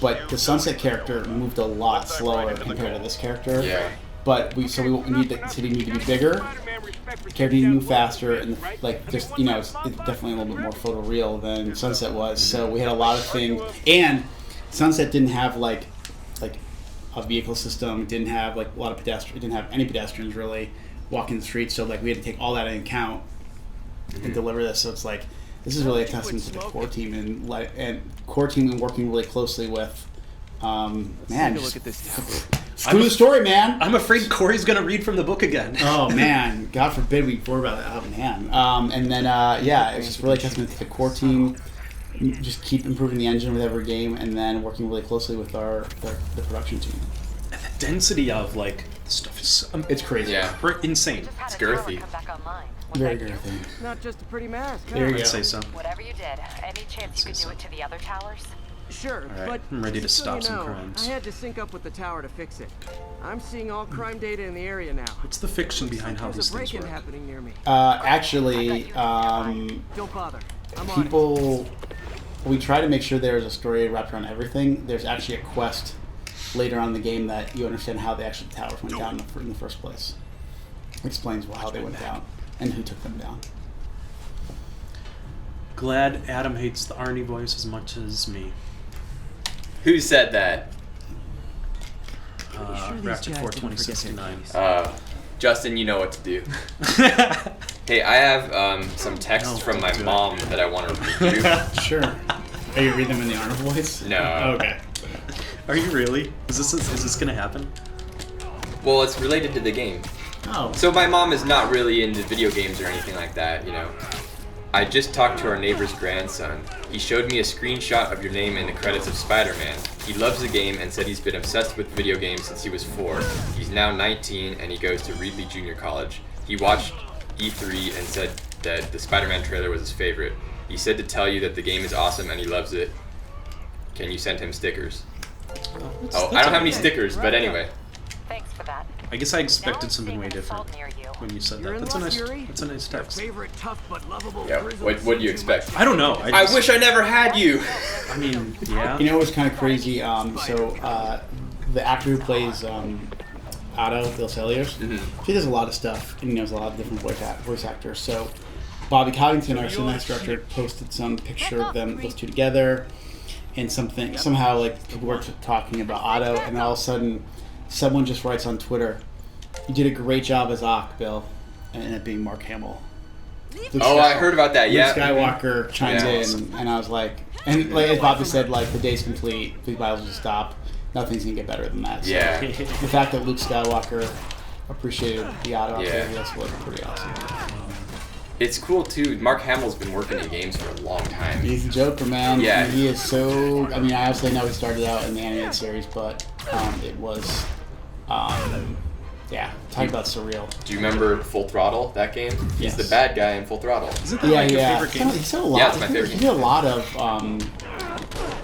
but the Sunset character moved a lot slower compared to this character. Yeah. But we need the city need to be bigger. The character need to move faster, and it's definitely a little bit more photoreal than Sunset was. So we had a lot of things, and Sunset didn't have like a vehicle system. It didn't have like a lot of pedestrians. It didn't have any pedestrians really walking the streets. So like we had to take all that into account and deliver this. So it's like this is really a testament to the core team and working really closely with. Look at this. Screw the story, man. I'm afraid Corey's gonna read from the book again. Oh man, God forbid we worry about that. Oh man. And then it's just really a testament to the core team. Just keep improving the engine with every game, and then working really closely with the production team. And the density of like stuff is It's crazy. Yeah. Insane. It's girthy. Very girthy. Not just a pretty mask. There you go. I'd say so. Whatever you did, any chance you could do it to the other towers? Sure, Alright, but I'm ready to just so stop you some know, crimes. I had to sync up with the tower to fix it. I'm seeing all crime data in the area now. What's the fiction behind how There's these a things break-in work? happening near me. Actually, Don't bother. I'm on it. people. We try to make sure there's a story wrapped around everything. There's actually a quest later on in the game that you understand how the actual towers went down in the first place. It explains how they went down and who took them down. Glad Adam hates the Arnie voice as much as me. Who said that? Raptor 4 2069. Justin, you know what to do. Hey, I have some texts from my mom that I want to read you. Sure. Are you reading them in the Arnold voice? No. Okay. Are you really? Is this gonna happen? Well, it's related to the game. Oh. So my mom is not really into video games or anything like that, you know. I just talked to our neighbor's grandson. He showed me a screenshot of your name in the credits of Spider-Man. He loves the game and said he's been obsessed with video games since he was 4. He's now 19 and he goes to Reedley Junior College. He watched E3 and said that the Spider-Man trailer was his favorite. He said to tell you that the game is awesome and he loves it. Can you send him stickers? Oh, I don't have any stickers, but anyway. Thanks for that. I guess I expected something way different when you said You're that. in That's a luck, nice. Yuri. That's a nice text. Favorite tough but lovable Yeah, what do you expect? I don't know. I wish I never had you. I mean, yeah. You know what's kind of crazy? The actor who plays Otto, Bill Sellers, he does a lot of stuff, and he knows a lot of different voice actors. So Bobby Coddington, our Cinemax director, posted some picture of those two together, and somehow like people were talking about Otto, and then all of a sudden, someone just writes on Twitter, "You did a great job as Ock, Bill," and it being Mark Hamill. I heard about that. Yeah. Luke Skywalker chimes in, and I was like, and like as Bobby said, like the day's complete, the Bibles will stop. Nothing's gonna get better than that. So Yeah. the fact that Luke Skywalker appreciated the Otto Yeah. Octavius was pretty awesome. It's cool too. Mark Hamill's been working in games for a long time. He's a Joker, man. Yeah. He is so. I mean, I obviously know he started out in the animated series, but it was. Yeah, talk about surreal. Do you remember Full Throttle, that game? He's Yes. the bad guy in Full Throttle. Isn't that like your favorite game? He's done a lot. Yeah, it's my favorite He did a lot of.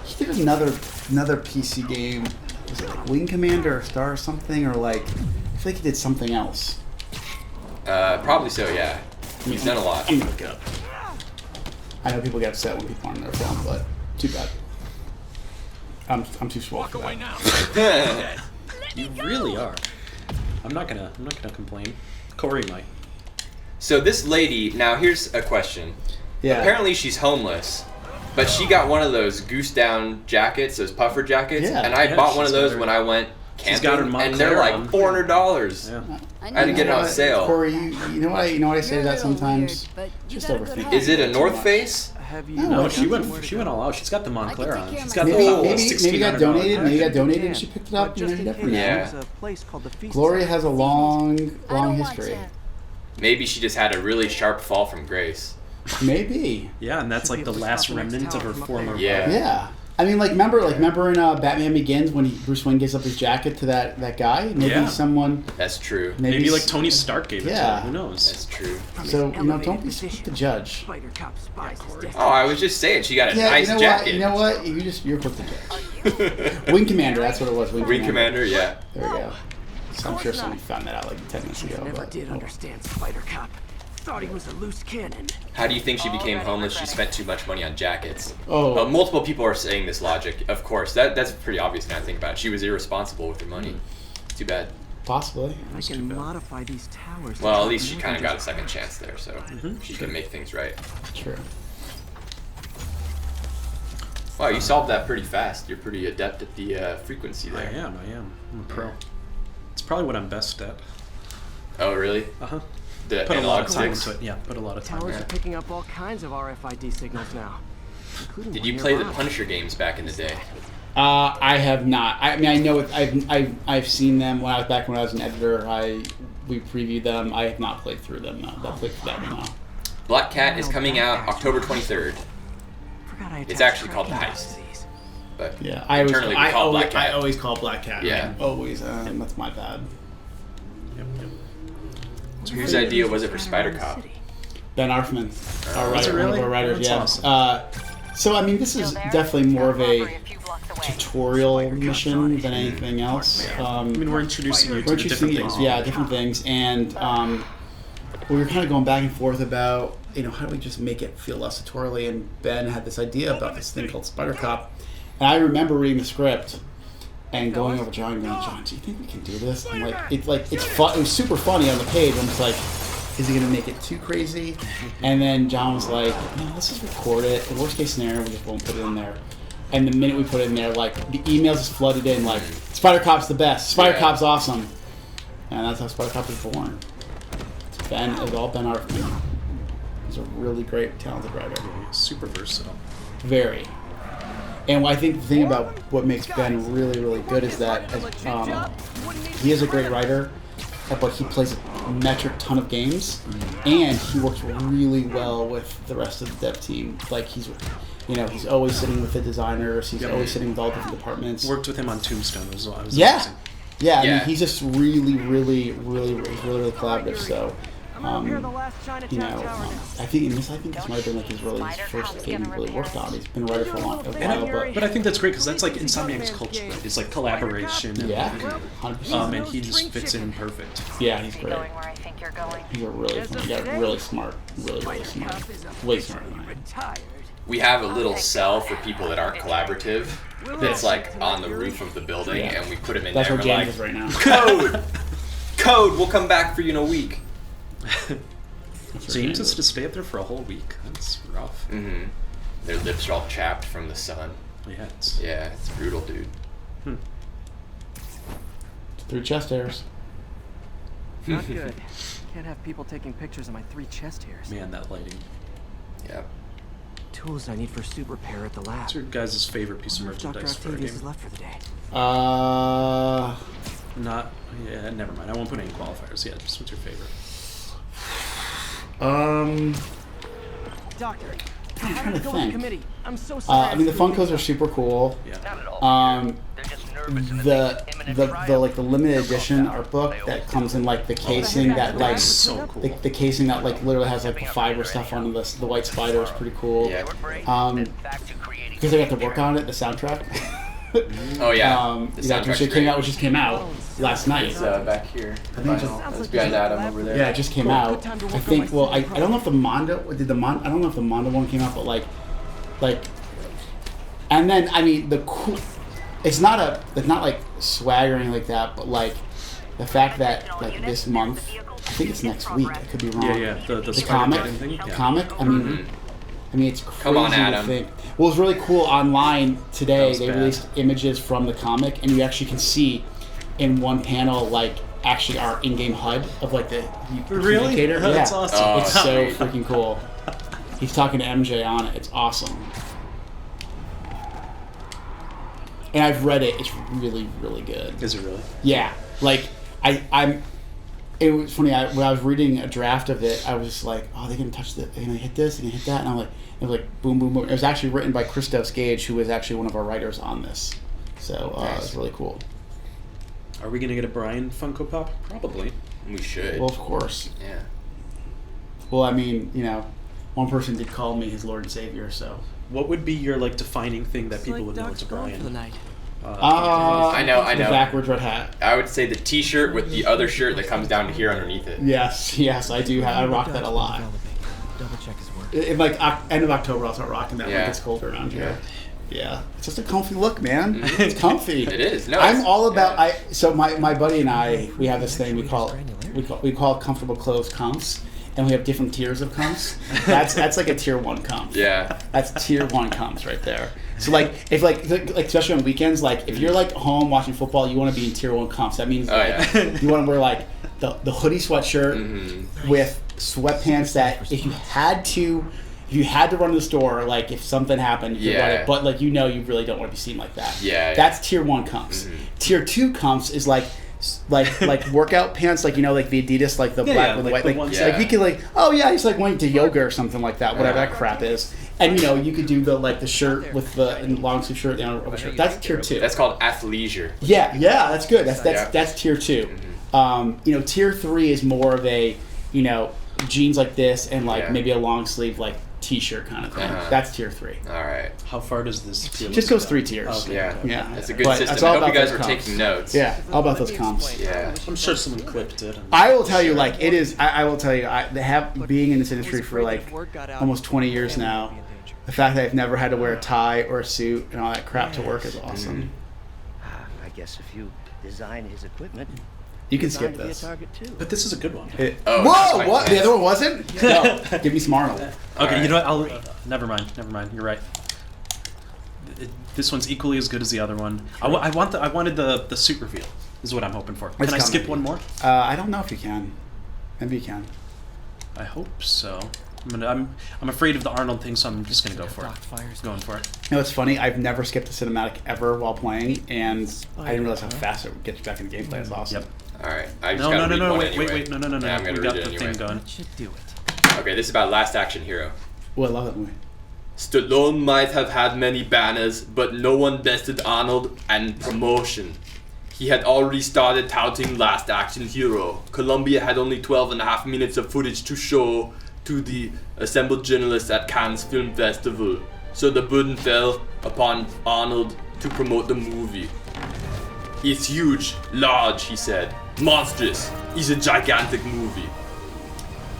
He did another PC game. Was it like Wing Commander or Star or something, or like I feel like he did something else. Probably so, yeah. He's done a lot. I'm gonna look it up. I know people get upset when people aren't in their film, but too bad. I'm too swole for that. You really are. I'm not gonna complain. Corey might. So this lady, now here's a question. Yeah. Apparently she's homeless, but she got one of those goose down jackets, those puffer jackets, Yeah. and I Yeah, bought one of she's got those her- when I went she's got her camping, and they're like Montclair on. $400. Yeah. I had to get it on sale. Corey, you know what I say to that sometimes? Just overthink. Is it a Too North much. Face? Have you? No, she went all out. She's got the Montclair on. She's got the Maybe got donated. Maybe got donated, and she $1,600 picked it up. You know, you never know. Yeah. There's a place called the Feast Gloria House. has a long history. Maybe she just had a really sharp fall from grace. Maybe. Yeah, and that's like the last remnant of her former. Yeah. Yeah. I mean, remember in Batman Begins when Bruce Wayne gives up his jacket to that guy? Maybe Yeah. someone. That's true. Maybe like Tony Stark gave it to Yeah. her. Who knows? That's true. So don't be quick to judge. Spider Cop spies his destiny. Oh, I was just saying she got a Yeah, nice you know jacket. what? You know what? You're quick to judge. Wing Commander, that's what it was. Wing Commander, yeah. There we go. So I'm sure somebody found that out like 10 minutes ago. Never but- did understand Spider Cop. thought he was a loose cannon. How do you think she became homeless? She spent too much money on jackets. Oh. Multiple people are saying this logic. Of course, that's pretty obvious now to think about it. She was irresponsible with her money. Too bad. Possibly. I can modify these towers. to Well, at drop least she kind of got a mortgages. second chance there, so she can make things right. True. Wow, you solved that pretty fast. You're pretty adept at the frequency I there. am. I'm a pro. It's probably what I'm best at. Oh, really? Uh-huh. The Put a lot analog of time sticks? into it. Yeah, put a lot of time. Towers into are picking up all kinds of RFID signals now. including Did one you play the nearby. Punisher games back in the day? I have not. I mean, I know it, I've seen them when I was an editor. We previewed them. I have not played through them though. I'll play through that one now. Black Cat is coming out October 23rd. Forgot I It's attached actually called The tracking Heist. disease. But Yeah, internally we call Black Cat. I always call Black Cat. Yeah. Always. That's my bad. Yep. Whose idea was it for Spider Cop? Ben Arfman, our Was writer, it one really? of our writers. That's Yeah. awesome. So I mean, this is definitely more of a tutorial mission than anything else. I mean, we're introducing you to We're the introducing different things. yeah, different things, and we were kind of going back and forth about, how do we just make it feel less tutorially? And Ben had this idea about this thing called Spider Cop, and I remember reading the script and going over to John, and going, John, do you think we can do this? I'm like, it's fun. It was super funny on the page. I'm just like, is he gonna make it too crazy? And then John was like, no, let's just record it. The worst case scenario, we just won't put it in there. And the minute we put it in there, like, the emails just flooded in, like, Spider Cop's the best. Spider Cop's awesome. And that's how Spider Cop was born. It was all Ben Arfman. He's a really great, talented writer. Super versatile. Very. And I think the thing about what makes Ben really, really good is that he is a great writer, but he plays a metric ton of games, and he works really well with the rest of the dev team. Like, he's always sitting with the designers. He's always sitting with all different departments. Worked with him on Tombstone as well. It was Yeah. amazing. Yeah, I Yeah. mean, he's just really collaborative. So, I'm here the last Chinatown tower now. I think this might have been like his first game he really worked on. He's been a writer for a while, But I think that's great because that's like Insomniac's culture, right? It's like collaboration. And, yeah, 100%. and he just fits in perfect. Yeah, he's great. Going where I think you're going. He's a really smart, really smart, way smarter than I am. Retired. We have a little cell for people that aren't collaborative that's like on the roof of the building, Yeah. and we put them in That's there. where We're James like, is right now. code, we'll come back for you in a week. James has to stay up there for a whole week. That's rough. Mm-hmm. Their lips are all chapped from the sun. Yeah. Yeah, it's brutal, dude. 3 chest hairs. Not good. Can't have people taking pictures of my 3 chest hairs. Man, that lighting. Yep. Tools I need for suit repair at the lab. What's your guys' favorite piece of Dr. merchandise for a Octavius game? is left for the day. Yeah, never mind. I won't put any qualifiers yet. Just what's your favorite? Doctor, I'm how trying did to it go with the think. committee? I'm so sorry. I mean, the Funkos are super cool. Yeah. Not at all. Um, They're just nervous in the imminent the trial. like the limited edition art book that comes in like the casing that like So cool. the casing that like literally has like the fiber stuff on the white spider is pretty cool. Yeah. Then back to creating Because I got to work on it, the soundtrack. Oh yeah. The that soundtrack's just came out last night. It's back here. I think just- That's behind Adam over there. Yeah, it just came out. I think. Well, I don't know if the Mondo I don't know if the Mondo one came out, but like, and then I mean the cool. It's not like swag or anything like that, but like the fact that like this month, I think it's next week. I could be wrong. Yeah. The Spider comic, Geddon thing. Yeah. comic. I mean, it's crazy Come on, to Adam. think. Well, it's really cool. Online That today, was they bad. released images from the comic, and you actually can see in one panel like actually our in-game HUD of like the Really? communicator. That's yeah. awesome. Oh, It's so sweet. freaking cool. He's talking to MJ on it. It's awesome. And I've read it. It's really, really good. Is it really? Yeah, like I'm. It was funny. When I was reading a draft of it, I was just like, "Oh, they're gonna touch the, they're gonna hit this, they're gonna hit that," and I'm like, it was like boom, boom, boom. It was actually written by Christos Gage, who was actually one of our writers on this. So it was really cool. Are we gonna get a Brian Funko Pop? Probably. We should. Well, of course. Yeah. Well, I mean, one person did call me his Lord and Savior, so. What would be your like defining thing that It's people like would know Doc's it's a gone for the Brian? night. I know. The backwards red hat. I would say the T-shirt with the other shirt that comes down to here underneath it. Yes, I do. I rock that a lot. Double check his work. In like end of October, I'll start rocking that when Yeah. it gets colder around here. Yeah, it's just a comfy look, man. It's comfy. It is. No, I'm it's- all about. yeah. So my buddy and I, we have this thing we call comfortable clothes comfs, and we have different tiers of comfs. That's like a tier 1 comf. Yeah. That's tier 1 comfs right there. So like if like especially on weekends, like if you're like home watching football, you want to be in tier 1 comfs. That means you want to wear like the hoodie sweatshirt with sweatpants that if you had to run to the store, like if something happened, you could run it, but like you really don't want to be seen like that. Yeah. That's tier 1 comfs. Tier 2 comfs is like workout pants, like like the Adidas, like the black and white, like you could like I just like went to yoga or something like that, whatever that crap is, and you could do the shirt with the long sleeve shirt and over shirt. That's tier 2. That's called athleisure. Yeah, that's good. That's tier 2. Tier 3 is more of a jeans like this and maybe a long sleeve like t-shirt kind of thing. That's tier 3. All right. How far does this tier Just goes 3 tiers. Okay. Yeah. That's a good But system. it's all I hope you about guys those were comps. taking notes. Yeah, all about those comps. Yeah. I'm sure someone clipped it. I will tell you, like it is. I will tell you, being in this industry for like almost 20 years now. The fact that I've never had to wear a tie or a suit and all that crap to work is awesome. I guess if you design his equipment, You can skip designed to be a this. target too. But this is a good one. Whoa! What? The other one wasn't? No. Give me some Arnold. Okay, you know what? Never mind. You're right. This one's equally as good as the other one. I wanted the suit reveal. Is what I'm hoping for. Can I skip one more? I don't know if you can. Maybe you can. I hope so. I'm afraid of the Arnold thing, so I'm just gonna go for it. Going for it. It's funny. I've never skipped a cinematic ever while playing, and I didn't realize how fast it gets you back into gameplay. It's awesome. Yep. All right. I just No, gotta read one wait, anyway. no. Yeah, I'm gonna We got read the it thing anyway. going. That should do it. Okay, this is about Last Action Hero. Oh, I love that movie. Stallone might have had many banners, but no one bested Arnold and promotion. He had already started touting Last Action Hero. Columbia had only 12.5 minutes of footage to show to the assembled journalists at Cannes Film Festival, so the burden fell upon Arnold to promote the movie. It's huge, large, he said. Monstrous. It's a gigantic movie.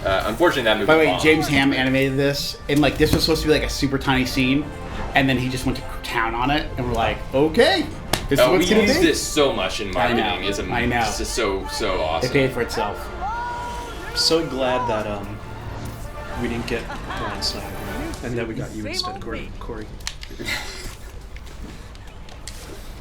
Unfortunately, that movie By the way, bombed. James Ham animated this, and like this was supposed to be like a super tiny scene, and then he just went to town on it, and we're like, okay, this is Oh, we what's gonna use be. this so much in marketing. I know. It's just so It awesome. paid for itself. I'm so glad that we didn't get Brian Snyder, and that we got you instead, Corey.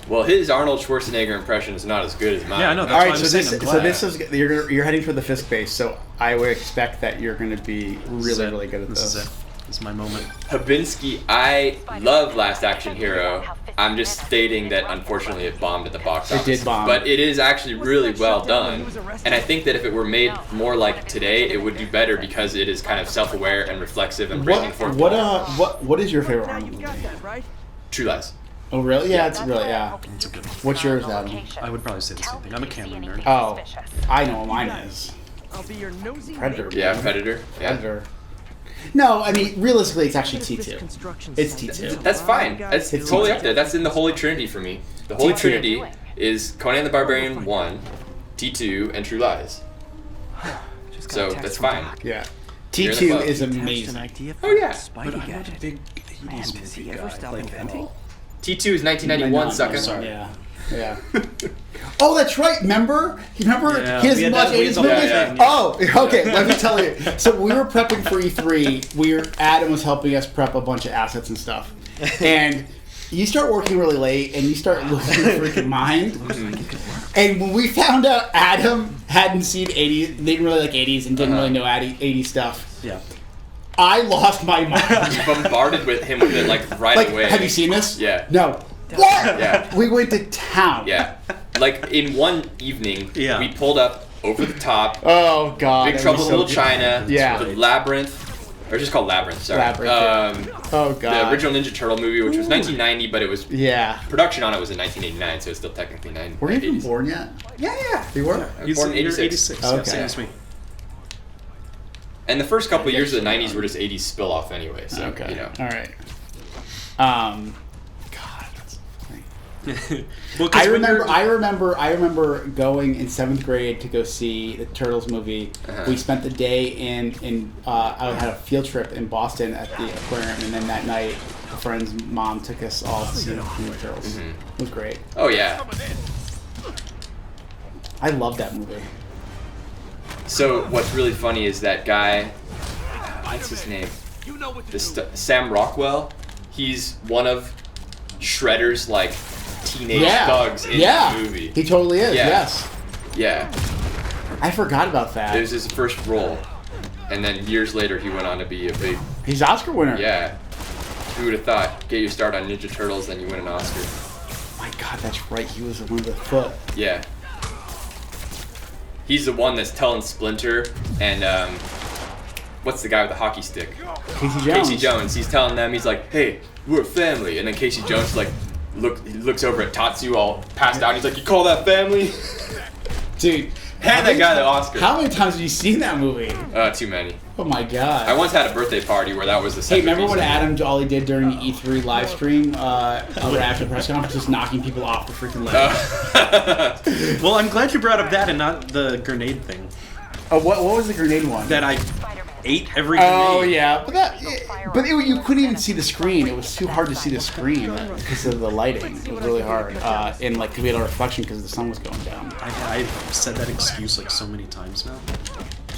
Well, his Arnold Schwarzenegger impression is not as good as mine. Yeah, I know. That's All why right, I'm so saying this, I'm so glad. this is you're heading for the Fisk base. So I would expect that you're going to be really, really good at this. This is it. This is my moment. Habinski, I love Last Action Hero. I'm just stating that unfortunately it bombed at the box office. did bomb. But it is actually really well done. And I think that if it were made more like today, it would do better because it is kind of self-aware and reflexive and bringing forth What is your favorite Arnold You movie? got that, right? True Lies. Oh, really? Yeah, it's really It's a good one. What's yours, Adam? I would probably say the same thing. I'm a Cameron nerd. Oh, I know what mine is. I'll be your nosy Predator. Yeah, Predator. Yeah. Predator. No, I mean realistically, it's actually What is this T2. construction It's site? T2. That's fine. That's It's totally T2. up there. That's in the Holy Trinity for me. The Holy T2. Trinity is Conan the Barbarian 1, T2, and True Lies. Just got So a text that's from fine. Doc. Yeah. You're in the T2 club. is Attached an amazing. idea Oh, for yeah. a Spidey But I'm not a gadget. big Man, 80s does he movie ever guy, stop like, at inventing? all. T2 is 1991, sucker. sorry. Yeah. Yeah. Oh, that's right. Remember? Yeah, his we had much that- we had 80s the movies? whole thing, yeah. Oh, okay. Let me tell you. So we were prepping for E3. Adam was helping us prep a bunch of assets and stuff. And you start working really late, and you start losing your freaking mind. And when we found out Adam hadn't seen 80s, didn't really like 80s, and didn't really know 80s stuff, Yeah. I lost my mind. Bombarded with him with it like right Like, away. have you seen this? Yeah. No. What? Yeah. We went to town. Yeah. Like in one evening, Yeah. we pulled up over the top. Oh God. Big that Trouble was in so Little good. China. Yeah. The Labyrinth. Or just called Labyrinth, sorry. Labyrinth, Oh God. The original Ninja Turtle movie, which was 1990, but it was Yeah. production on it was in 1989, so it's still technically 90. Were you even 80s. born yet? Yeah. You were? I was born in 86. Okay. Same as me. And the first couple of years of the 90s were just 80s spill off anyway, so Okay. you know. All right. God, that's funny. Well, 'cause I when remember. you're- I remember going in 7th grade to go see the Turtles movie. We spent the day in. I had a field trip in Boston at the aquarium, and then that night, a friend's mom took us all to see the Turtles. It was great. Oh yeah. I love that movie. So what's really funny is that guy. What's his name? Sam Rockwell. He's one of Shredder's like teenage thugs in the movie. He totally is. Yeah. Yes. Yeah. I forgot about that. It was his first role, and then years later he went on to be a big. He's Oscar winner. Yeah. Who would have thought? Get your start on Ninja Turtles, then you win an Oscar. My God, that's right. He was one of the foot. Yeah. He's the one that's telling Splinter and what's the guy with the hockey stick? Casey Jones. Casey Jones. He's telling them, he's like, hey, we're a family. And then Casey Jones like he looks over at Tatsu all passed out and he's like, you call that family? Dude. Hand that guy the Oscar. How many times have you seen that movie? Too many. Oh my God. I once had a birthday party where that was the Hey, second. remember what piece. Adam Jolly did during the E3 live stream after the press conference, just knocking people off the freaking ledge? Well, I'm glad you brought up that and not the grenade thing. Oh, what was the grenade one? That I ate every grenade. Oh yeah, you couldn't even see the screen. It was too hard to see the screen because of the lighting. It was really hard, and like we had a reflection because the sun was going down. I've said that excuse like so many times now.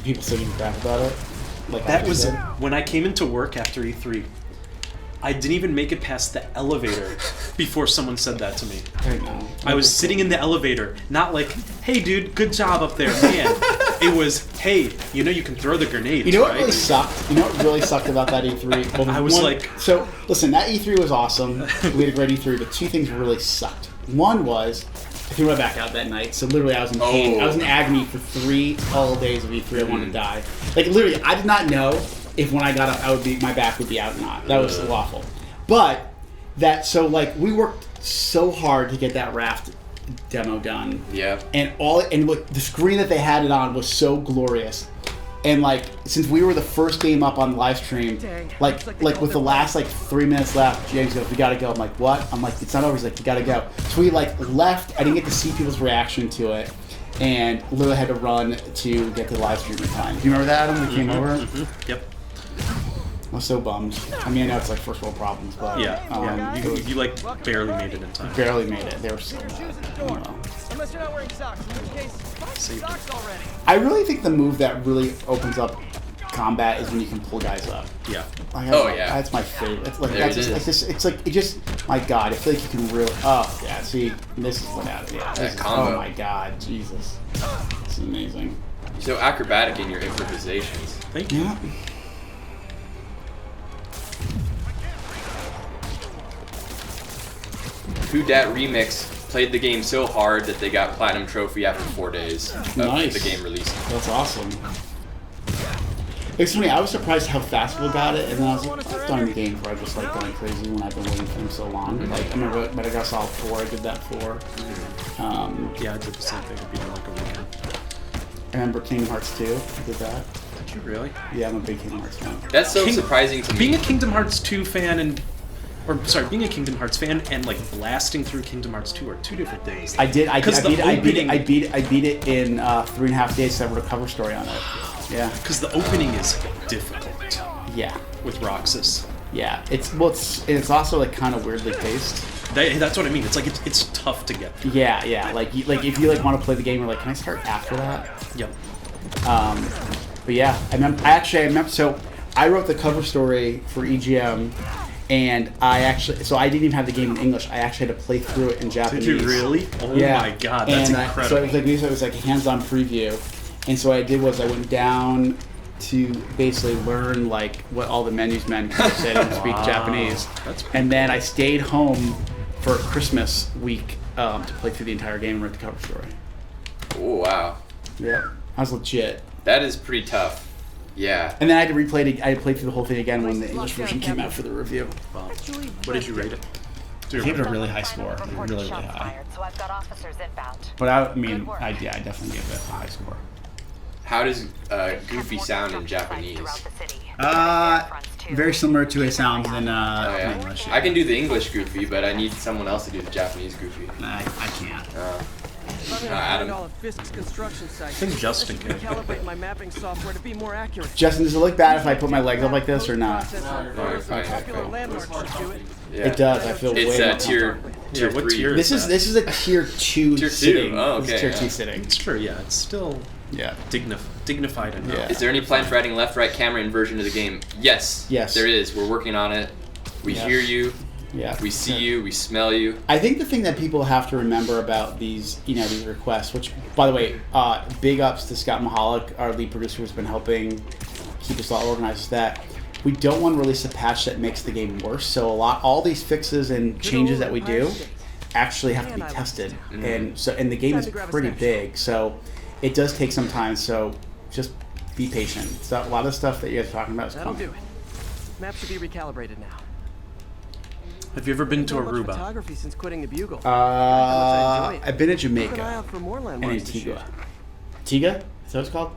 People still give crap about it. Like That I was did. when I came into work after E3. I didn't even make it past the elevator before someone said that to me. I know. I was sitting in the elevator, not like, hey dude, good job up there, man. It was, hey, you know you can throw the grenades, You know what right? really sucked? You know what really sucked about that E3? Well, I was like- so listen, that E3 was awesome. We had a great E3, but two things really sucked. One was I threw my back out that night, so literally I was in pain. I was in agony for 3 whole days of E3. I wanted to die. Like literally, I did not know if when I got up, my back would be out or not. That was so awful. But we worked so hard to get that raft demo done. Yeah. And look, the screen that they had it on was so glorious. And like, since we were the first game up on the live stream, like with the last 3 minutes left, James goes, "We gotta go." I'm like, "What?" I'm like, "It's not over." He's like, "You gotta go." So we left. I didn't get to see people's reaction to it, and literally had to run to get to the live stream in time. Do you remember that, Adam? We came over. Yep. I was so bummed. I mean, I know it's like first world problems, but Yeah. You barely made it in time. barely made it. They were so bad. I don't know. Unless you're not wearing socks, in which case, buy Safety. socks already. I really think the move that really opens up combat is when you can pull guys up. Yeah. Oh, yeah. That's my favorite. It's like There that's it just, like is. this. It's like it just. My God, I feel like you can really. Oh yeah. See, this is what happened. Yeah. That combo. Oh my God, Jesus. It's amazing. So acrobatic in your improvisations. Thank you. Yeah. Who Dat Remix played the game so hard that they got platinum trophy after 4 days of Nice. the game releasing. That's awesome. It's funny, I was surprised how fast people got it, and then I was like, I've done games where I just like going crazy when I've been waiting for them so long. Like, I remember Metal Solid 4, I did that for. Yeah, I did the same thing. It'd be like a weekend. I remember Kingdom Hearts 2, I did that. Did you really? Yeah, I'm a big Kingdom Hearts fan. That's so surprising to me. Being a Kingdom Hearts 2 fan being a Kingdom Hearts fan and like blasting through Kingdom Hearts 2 are two different things. I did. I Because the beat opening- it in 3.5 days. So I wrote a cover story on it. Yeah. Because the opening is difficult Yeah. with Roxas. Yeah. It's also like kind of weirdly paced. That's what I mean. It's like it's tough to get through. Yeah. Yeah. Like if you want to play the game, you're like, can I start after that? Yep. But yeah, I remember. So I wrote the cover story for EGM, and I didn't even have the game in English. I actually had to play through it in Japanese. Did you really? Oh Yeah. my God, that's And incredible. So it was like a hands-on preview, and so what I did was I went down to basically learn like what all the menus meant because I said I didn't speak Japanese, That's pretty and then I stayed home for Christmas week to play through the entire game and write the cover story. Oh, wow. Yeah, I was legit. That is pretty tough. Yeah. And then I had to replay it. I had to play through the whole thing again when the English version came out for the review. Wow. What did you rate it? I gave it a really high score, Report really shots high. fired, so I've got officers inbound. But I Good work. definitely gave it a high score. How does Goofy sound in Trophy sites Japanese? throughout the city. Very similar to it sounds in yeah. English. I can do the English Goofy, but I need someone else to do the Japanese Goofy. I can't. Adam. All of Fisk's construction sites. I think Justin can. Calibrate my mapping software to be more accurate. Justin, does it look bad if I put my legs up like this or not? No, fine. Popular landmarks should do it. Yeah. It does. I feel It's way more tier Yeah, what 3. tier? This is a tier 2 Tier 2. sitting. Oh, This is okay, tier yeah. 2 sitting. It's true, yeah. It's still Yeah. dignified enough. Yeah. Is there any plan for adding left-right camera inversion to the game? Yes. Yes. There is. We're working on it. We Yeah. hear you. Yeah. We see you. We smell you. I think the thing that people have to remember about these, these requests, which, by the way, big ups to Scott Mahalik, our lead producer, who's been helping keep us all organized, is that we don't want to release a patch that makes the game worse. So all these fixes and changes that we do actually have to be tested, and the game is pretty big, so it does take some time. So just be patient. So a lot of stuff that you guys are talking about is That'll coming. do it. Map should be recalibrated now. Have you ever been to Not much Aruba? photography since quitting the Bugle. I've been to Keep an eye Jamaica out for more and landmarks to shoot. Antigua. Antigua? Is that what it's called?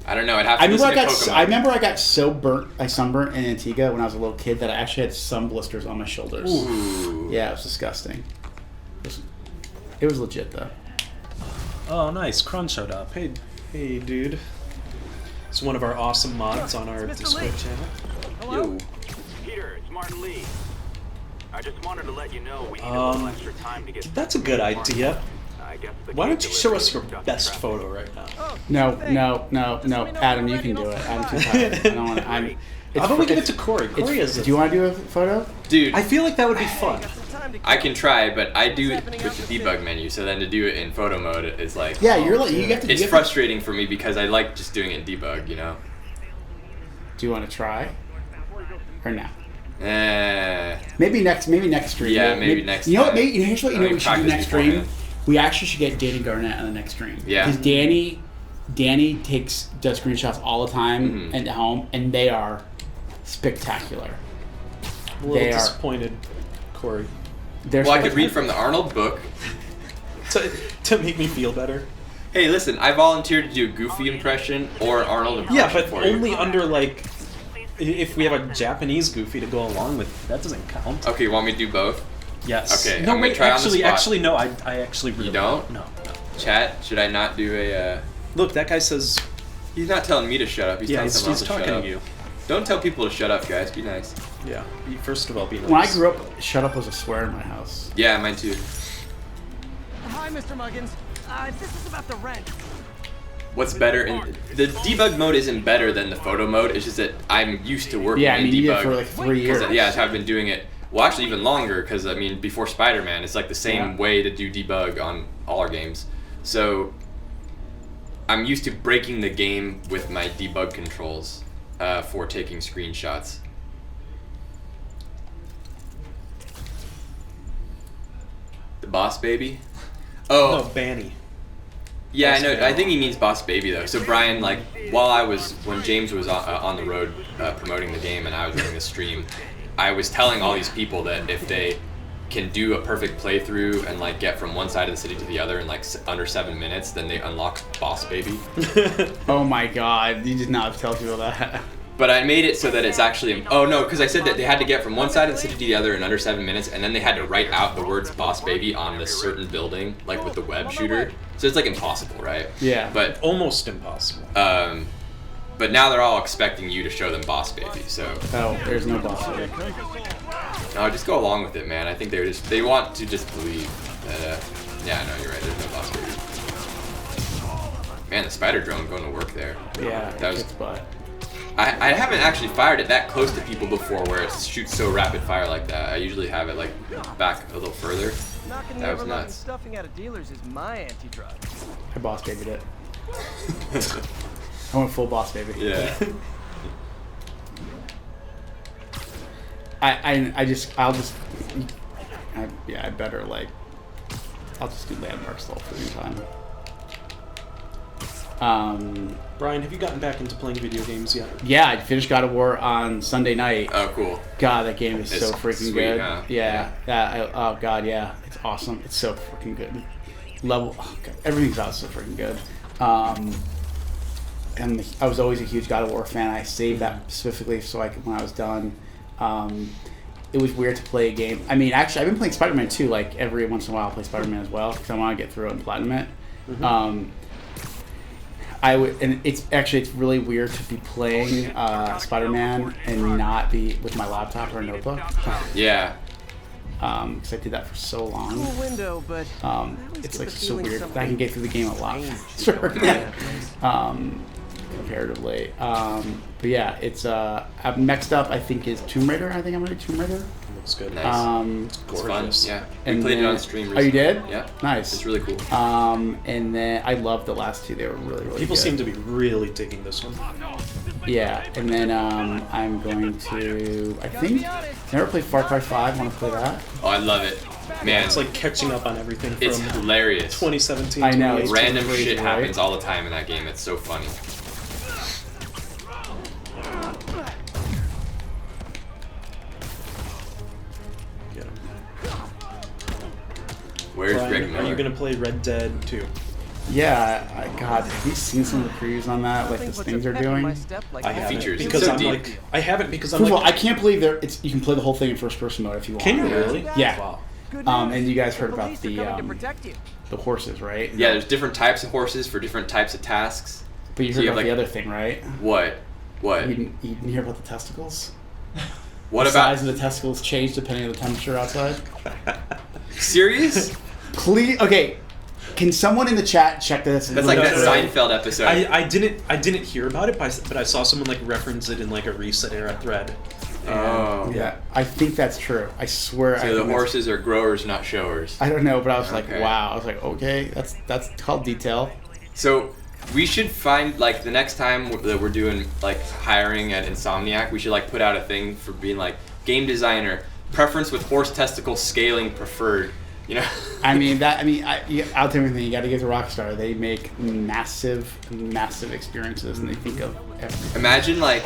I don't know. I'd have to I remember listen to Pokemon. I remember I got so burnt, I sunburnt in Antigua when I was a little kid that I actually had sun blisters on my shoulders. Ooh. Yeah, it was disgusting. It was legit though. Oh, nice. Kron showed up. Hey, dude. It's one of our awesome mods on our Mr. Discord Lee. channel. Yo. Peter, it's Martin Lee. I just wanted to let you know we need a little extra time to get. That's a good idea. I guess the Why don't you show us your delivery best stuff photo right now? No, Adam, you can do it. I'm too tired. I don't want. How about we give it to Corey? Corey is. Do you want to do a photo? Dude, I feel like that would be fun. I can try, but I do it with the debug menu, so then to do it in photo mode is like... Yeah, you have to. It's frustrating for me because I like just doing it in debug, Do you want to try? Or no? Maybe Maybe next stream. Yeah, maybe next You know what? time. Maybe here's what I mean, we should do practice next stream. beforehand. We actually should get Danny Garnett on the next stream. Yeah. Because Danny does screenshots all the time and at home, and they are spectacular. I'm a little disappointed, Corey. Well, I could read from the Arnold book. To make me feel better. Hey, listen, I volunteered to do a Goofy impression or an Arnold impression Yeah, but for you. only under like, if we have a Japanese Goofy to go along with, that doesn't count. Okay, you want me to do both? Yes. Okay, No, I'm gonna wait. try on the spot. Actually, no. I actually really You don't? No. Chat, should I not do a... Look, that guy says. He's not telling me to shut up. He's telling someone else he's to shut talking up. to you. Don't tell people to shut up, guys. Be nice. Yeah. First of all, be nice. When I grew up, shut up was a swear in my house. Yeah, mine too. Hi, Mr. Muggins. This is about the rent. What's better in the debug mode isn't better than the photo mode. It's just that I'm used to working Yeah, I in mean, you did debug. it for like 3 years. Yeah, that's how I've been doing it. Well, actually, even longer because I mean, before Spider-Man, it's like the same way to do debug on all our games. So I'm used to breaking the game with my debug controls for taking screenshots. The Boss Baby. Oh, No, Banny. yeah, I know. I think he means Boss Baby though. So Brian, like, when James was on the road promoting the game and I was running the stream, I was telling all these people that if they can do a perfect playthrough and like get from one side of the city to the other in like under 7 minutes, then they unlock Boss Baby. Oh my god, you did not tell people that. But I made it so that it's actually... Oh, no, because I said that they had to get from one side of the city to the other in under 7 minutes, and then they had to write out the words Boss Baby on this certain building, like with the web shooter. So it's like impossible, right? Yeah. But Almost impossible. but now they're all expecting you to show them Boss Baby, so... Oh, there's no boss baby. No, just go along with it, man. I think they want to just believe that... yeah, no, you're right, there's no Boss Baby. Man, the spider drone going to work there. Yeah, That was... kicks butt. I haven't actually fired it that close to people before where it shoots so rapid fire like that. I usually have it like back a little further. Knocking That was the overloading nuts. stuffing out of dealers is my anti-drug. I boss babied it. I went full boss baby. Yeah. I better like, I'll just do landmarks the whole freaking time. Brian, have you gotten back into playing video games yet? Yeah, I finished God of War on Sunday night. Oh, cool. God, that game is so It's freaking sweet, good. huh? Yeah. Oh God, yeah, it's awesome. It's so freaking good. Oh, God, everything's out so freaking good. I was always a huge God of War fan. I saved that specifically so I could, when I was done. It was weird to play a game. I mean, actually, I've been playing Spider-Man too. Like every once in a while, I'll play Spider-Man as well because I want to get through it and platinum it. And it's really weird to be playing Spider-Man and not be with my laptop or a notebook. Yeah. Because I did that for so long. Cool window, but It's like so weird. I can get through the game a lot faster. Comparatively. But yeah, it's next up I think is Tomb Raider. I think I'm gonna do Tomb Raider. Looks good. Nice. It's It's fun. gorgeous. Yeah. And We played it then- on stream Oh, recently. you did? Yeah. Nice. It's really cool. And then I loved the last two. They were really, really People good. seem to be really digging this one. Yeah, and then I'm going to, I think, never played Far Cry 5. Want to play that? Oh, I love it. Man, It's like catching up on everything from it's hilarious. 2017. I know, 2018. it's Random crazy, shit right? happens all the time in that game. It's so funny. Get 'em. Where's Greg Brian, Miller? are you gonna play Red Dead 2? Yeah, God, have you seen some of the previews on that? Like the things they're doing? I haven't features. because So I'm deep. like I haven't because I'm First of all, like I can't believe you can play the whole thing in first person mode if you want. can you really? Yeah. Wow. And you guys heard about the horses, right? Yeah, there's different types of horses for different types of tasks. But you So heard you about have, the like- other thing, right? What? What? You didn't hear about the testicles? What The about? size of the testicles changed depending on the temperature outside? Serious? Please, okay. Can someone in the chat check this? That's like No, that no, no. Seinfeld episode. I didn't hear about it, but I saw someone like reference it in like a Reset Era thread. Oh. Yeah, I think that's true. I swear. I So think the that's- horses are growers, not showers. I don't know, but I was like, Okay. wow. I was like, okay, that's called detail. So we should find like the next time that we're doing like hiring at Insomniac, we should like put out a thing for being like game designer preference with horse testicle scaling preferred. You know. I'll tell you anything. You got to give to Rockstar. They make massive experiences, and they think of everything. Imagine like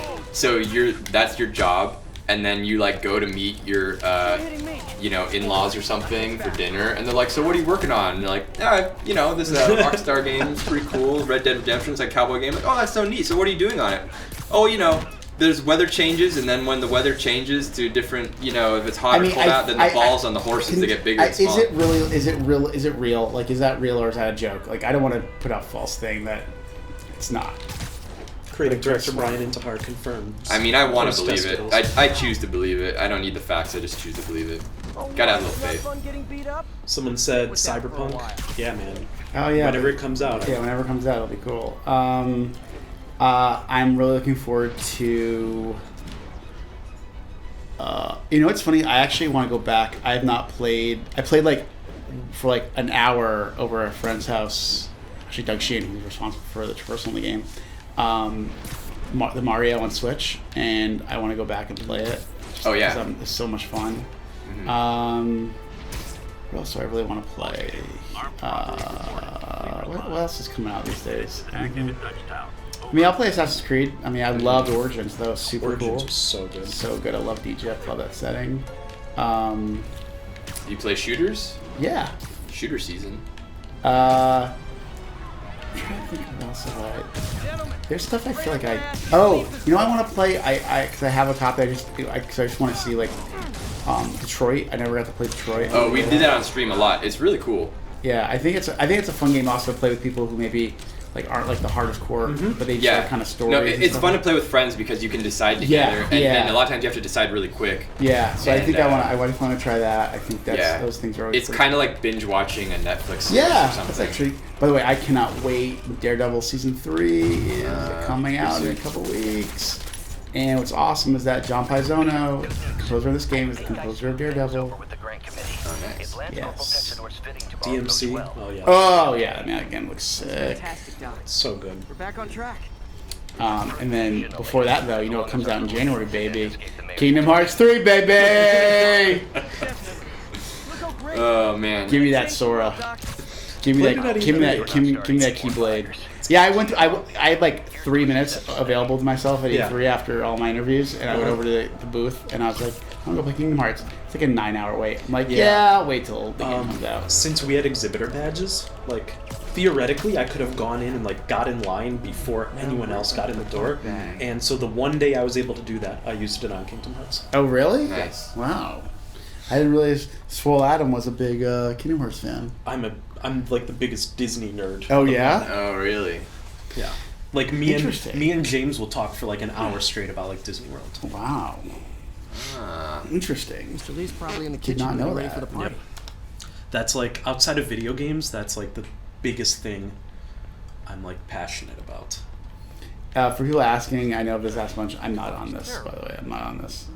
that's your job, and then you like go to meet your in-laws or something for dinner, and they're like, so what are you working on? And you're like, this Rockstar game, it's pretty cool. Red Dead Redemption, it's like a cowboy game. Like, oh, that's so neat. So what are you doing on it? Oh, there's weather changes, and then when the weather changes to different, if it's hot or cold out, then the balls on the horses they get bigger. And Is it real? Like, is that real or is that a joke? Like, I don't want to put out false thing that it's not. Creative director Brian Intihar confirmed. I mean, I want Horse to believe it. testicles. I choose to believe it. I don't need the facts. I just choose to believe it. Gotta have a little faith. Someone said Cyberpunk. Yeah, man. Oh yeah. Whenever it comes out. Yeah, whenever it comes out, it'll be cool. I'm really looking forward to. It's funny. I actually want to go back. I have not played. I played for an hour over a friend's house. Actually, Doug Sheehan, who's responsible for the traversal in the game. The Mario on Switch, and I want to go back and play it. Oh yeah. Because it's so much fun. Mm-hmm. What else do I really want to play? What else is coming out these days? I mean, I'll play Assassin's Creed. I mean, I loved Origins. That was super Origins cool. was so good. So good. I love Egypt. Love that setting. You play shooters? Yeah. Shooter season. I'm trying to think what else have I. There's stuff I feel like I. Oh, I want to play. Because I have a copy. Because I just want to see Detroit. I never got to play Detroit. Oh, we did that on stream a lot. It's really cool. Yeah, I think it's a fun game also to play with people who maybe aren't the hardest core, but they just Yeah. like kind of stories. No, and it's stuff. fun to play with friends because you can decide Yeah, together, yeah. and a lot of times you have to decide really quick. Yeah, so I And, think I want to try that. I think Yeah. those things are always It's kind of like binge watching a Netflix series yeah. or something. That's actually. By the way, I cannot wait. Daredevil season 3 is coming out in a couple weeks. And what's awesome is that John Paizono, the composer of this game, is the composer of Daredevil. Oh, nice. Yes. DMC. Oh yeah. Oh yeah, I mean again looks sick. Fantastic, Doc. So good. We're back on track. And then before that though, it comes out in January, baby. Kingdom Hearts 3, baby. Oh man. Give me that Sora. Give me that Keyblade. Yeah, I went through. I had 3 minutes available to myself at E3 after all my interviews, and I went over to the booth and I was like, I'm gonna go play Kingdom Hearts. It's like a 9-hour wait. I'm like, yeah, I'll wait till the game comes out. Since we had exhibitor badges, like theoretically, I could have gone in and like got in line before anyone else got in the door. And so the one day I was able to do that, I used it on Kingdom Hearts. Oh, really? Nice. Wow. I didn't realize Swole Adam was a big Kingdom Hearts fan. I'm like the biggest Disney nerd. Oh, yeah? Oh, really? Yeah. Like me Interesting. and James will talk for like an hour straight about like Disney World. Wow. Interesting. Mr. Lee's probably in the Did kitchen not know getting ready that. for the party. That's like outside of video games, that's like the biggest thing I'm like passionate about. For people asking, I know this asked a bunch. I'm not on this, by the way. I'm not on this.